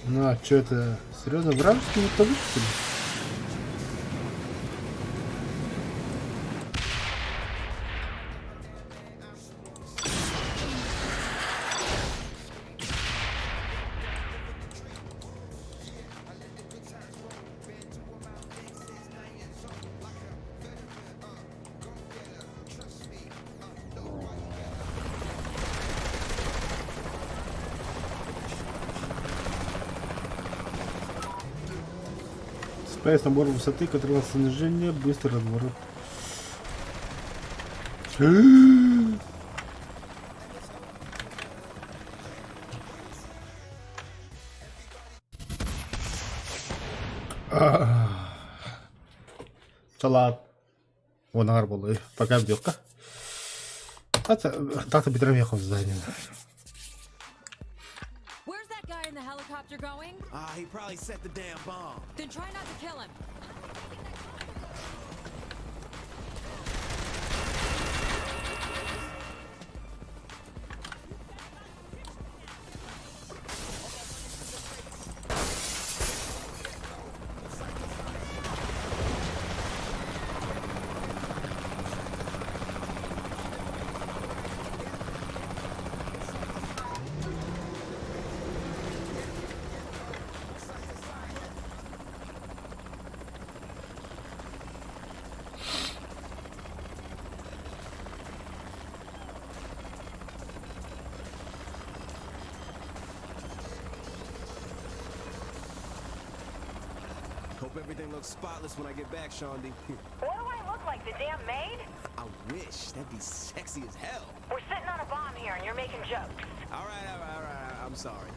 Ну а что это? Серьезно, вражеский не получится? Спайс набор высоты, который снижение, быстрый разворот. Салат. Вон арболы. Пока бьётка. Так-то Петром ехал в здание. Where's that guy in the helicopter going? He probably set the damn bomb. Then try not to kill him. Hope everything looks spotless when I get back, Shaundi. What do I look like, the damn maid? I wish. That'd be sexy as hell. We're sitting on a bomb here and you're making jokes. All right. I'm sorry.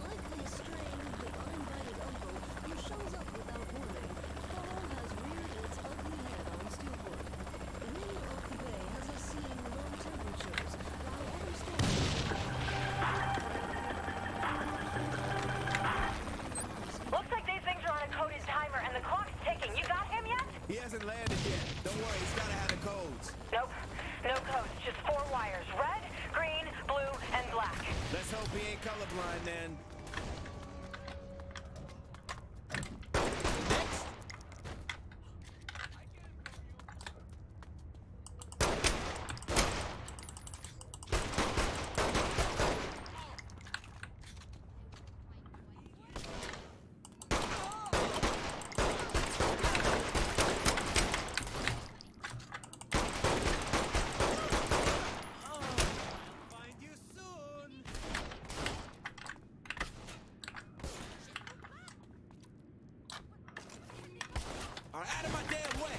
Likely strange but uninvited uncle who shows up without warning. Carl has reared its ugly head on He hasn't landed yet. Don't worry, he's gotta have the codes. Nope. No codes, just 4 wires. Red, green, blue, and black. Let's hope he ain't colorblind then. Out of my damn way!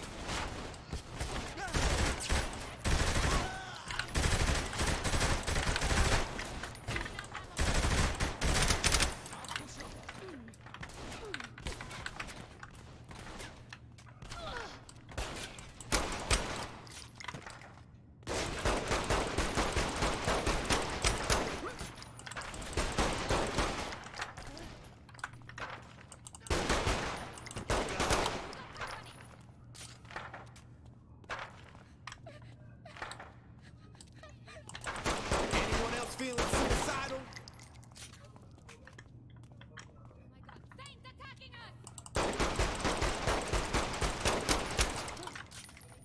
Anyone else feeling suicidal? Saints attacking us!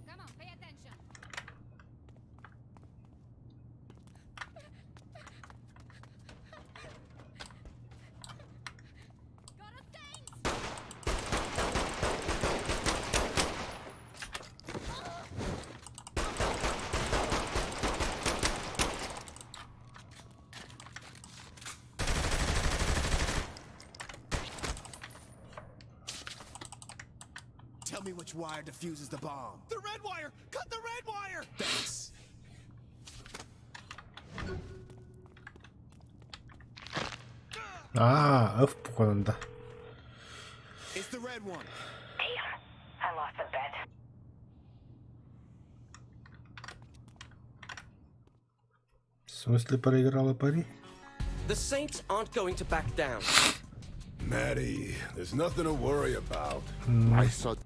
Come on, pay attention. Got a Saint! Tell me which wire diffuses the bomb. The red wire! Cut the red wire! Thanks. F kullandı. It's the red one. Damn. I lost the bet. В смысле проиграла пари? The Saints aren't going to back down. Maddie, there's nothing to worry about. I saw.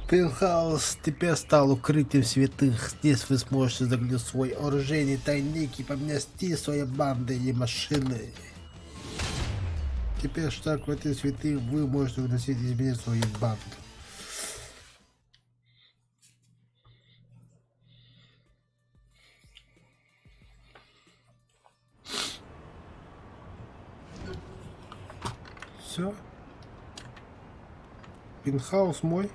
Пентхаус теперь стал укрытием святых. Здесь вы сможете заглянуть в свой оружейный тайник и поместить свои банды и машины. Теперь, что в этой святых, вы можете выносить изменения своих банд. Все. Пентхаус мой.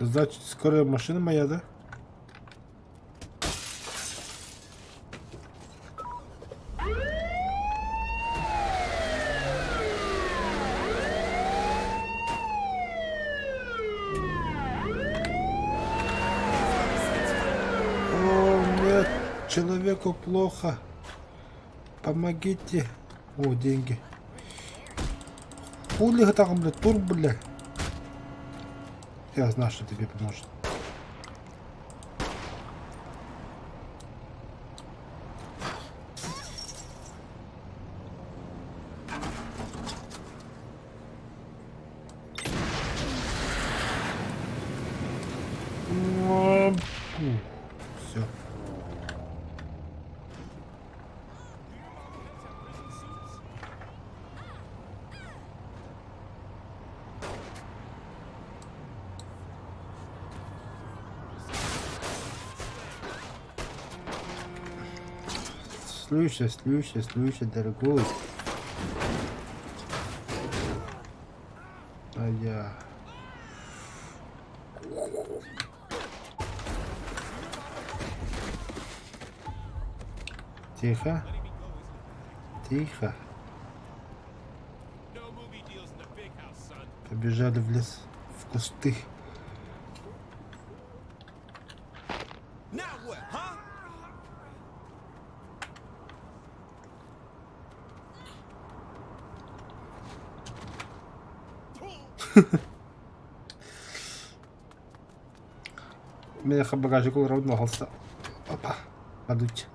Значит, скоро машина моя, да? О, нет, человеку плохо. Помогите. О, деньги. Хули там, блядь, тур, блядь. Я знаю, что тебе поможет. Все. Слушай, дорогой. А я... Тихо. Тихо. Побежали в лес, в кусты. Меха багажник уравнялся. Опа, подуть.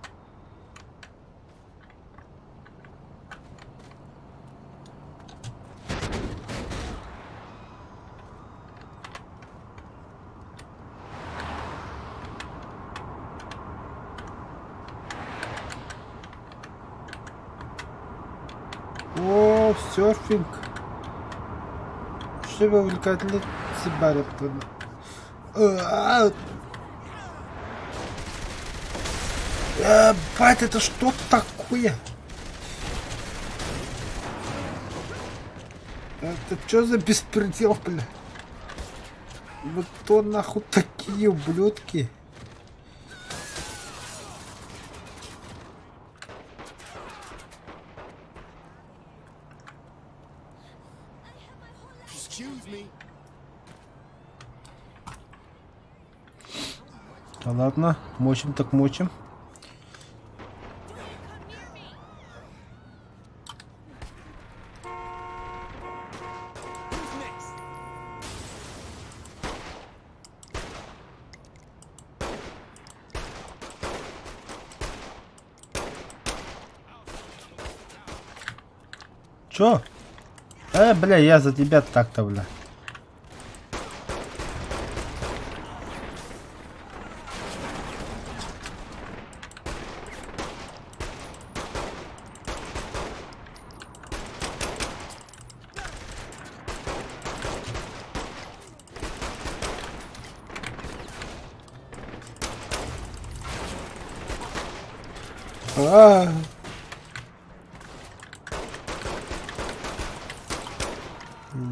О, серфинг. Что вы увлекательно себя рептон. Бать, это что такое? Это что за беспредел, бля? Вы кто нахуй такие ублюдки? Excuse me. Да ладно, мочим так мочим. Чё? Бля, я за тебя так-то, бля.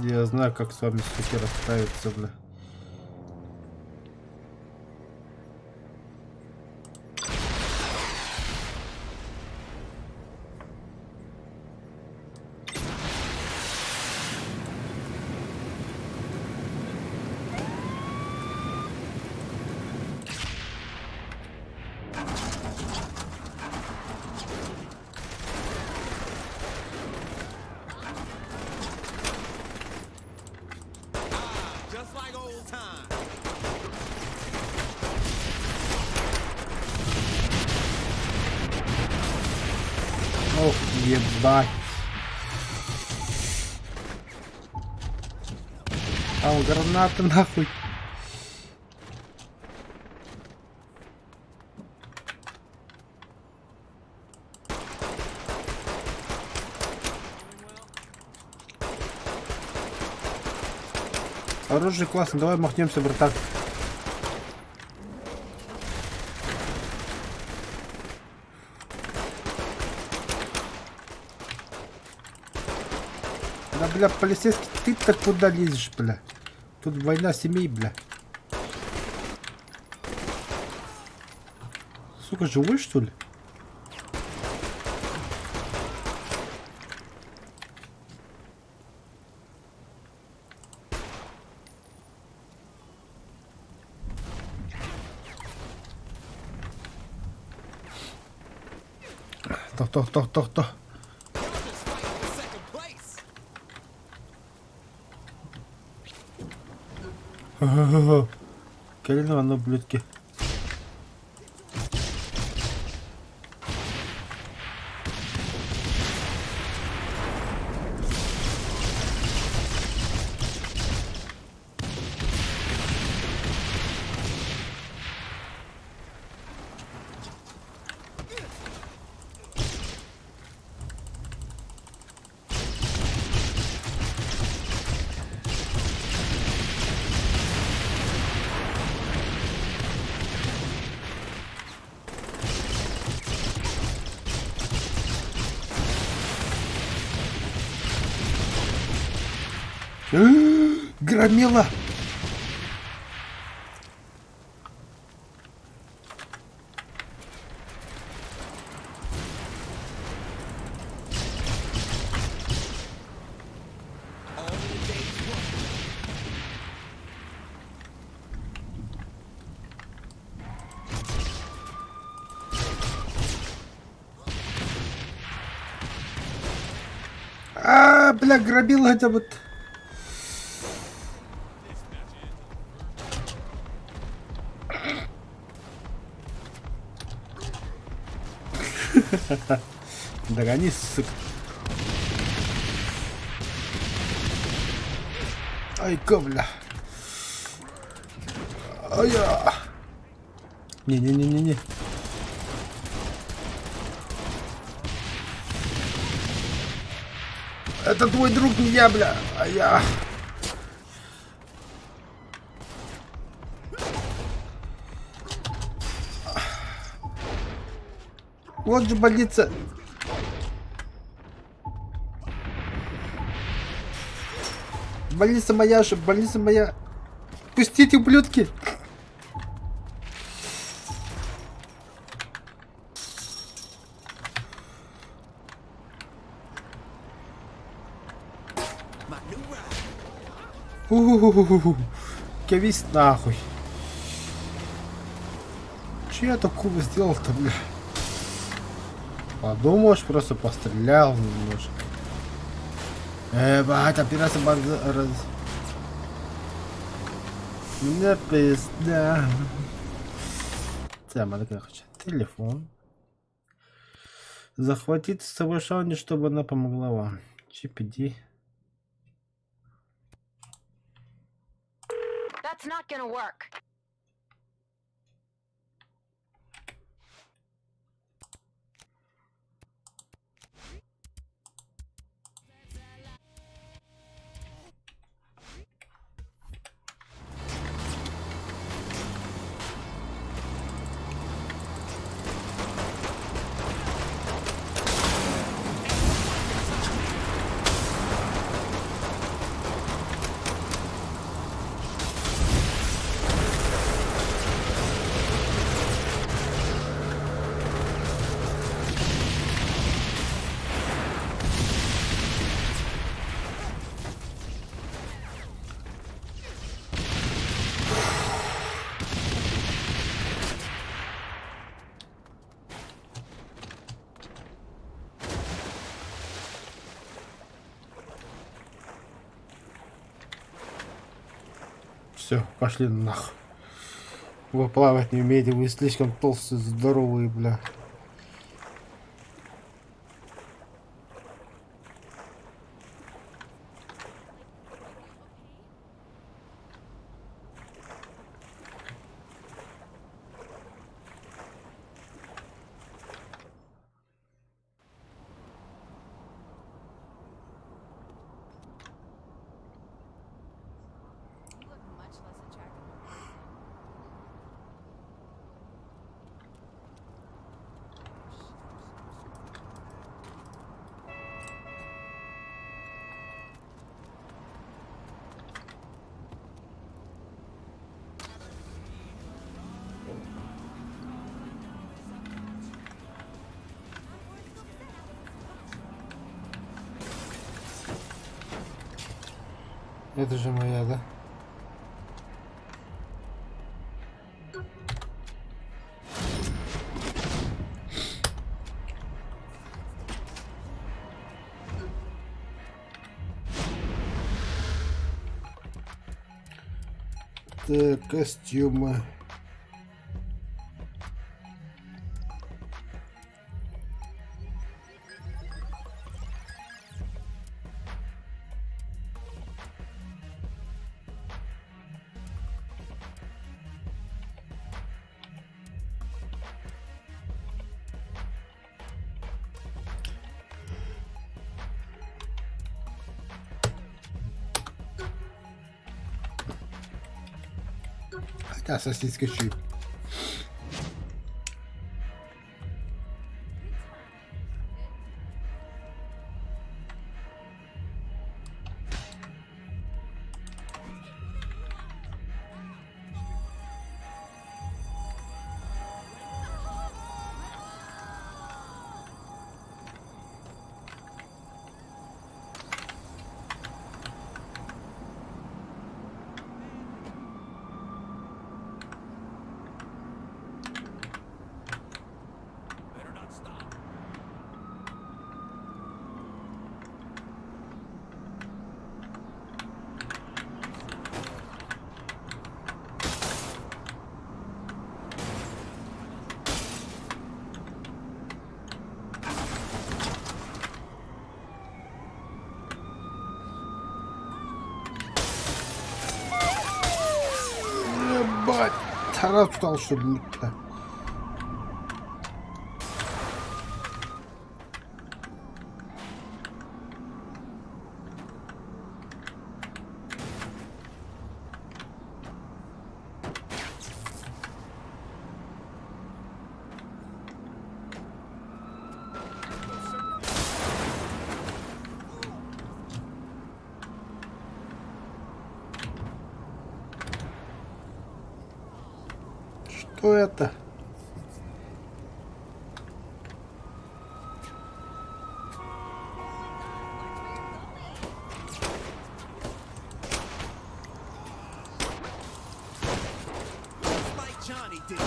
Я знаю, как с вами, суки, расправиться, бля. Just like old times. Ох, ебать. Там гранаты нахуй. Оружие классно, давай махнемся, братан. Да, бля, полицейский, ты-то куда лезешь, бля? Тут война семей, бля. Сука, живой, что ли? То. Калина, оно, блюдки. Громила! Бля, громила хотя бы. Догони, сука. Ай-ка, бля. Ай-я. Не-не-не-не-не. Это твой друг, не я, бля. А я. Вот же больница. Больница моя же, больница моя. Пустите, ублюдки. Кевись нахуй. Че я такого сделал-то, бля? Подумаешь, просто пострелял немножко. Бать, операция раз... Не пизда. Тема такая хочет. Телефон. Захватить с собой Шауни, чтобы она помогла вам. Чип-иди. That's not gonna work. Все, пошли нахуй. Вы плавать не умеете, вы слишком толстые, здоровые, бля. Это же моя, да? Так, костюмы. Хотя сосиска чип. Ара тутал шүлмүтті. Что это? Like Johnny did.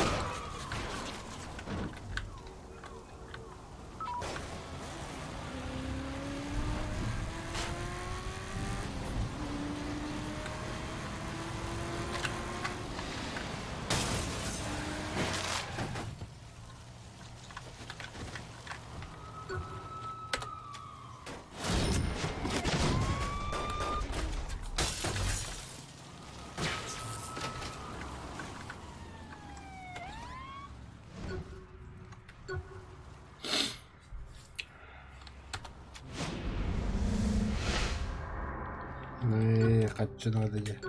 Kaçın hadi.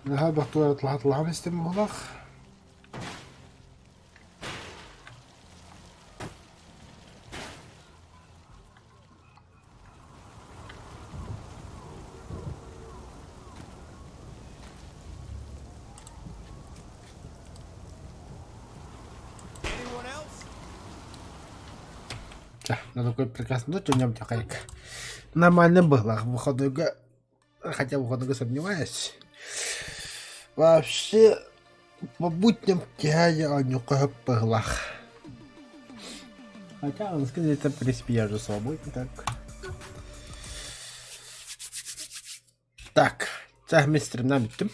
Daha bak tuvalet istemem olak. Anyone else? На такой прекрасной ноте у меня такая нормально было. Выходного, хотя выходного сомневаюсь. Вообще, по будням я не было. Хотя, он сказать, это, в принципе, я же свободен, так. Так, це ми стрімна біттим.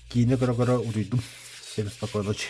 Кіно, уйду. Всем спокойной ночи.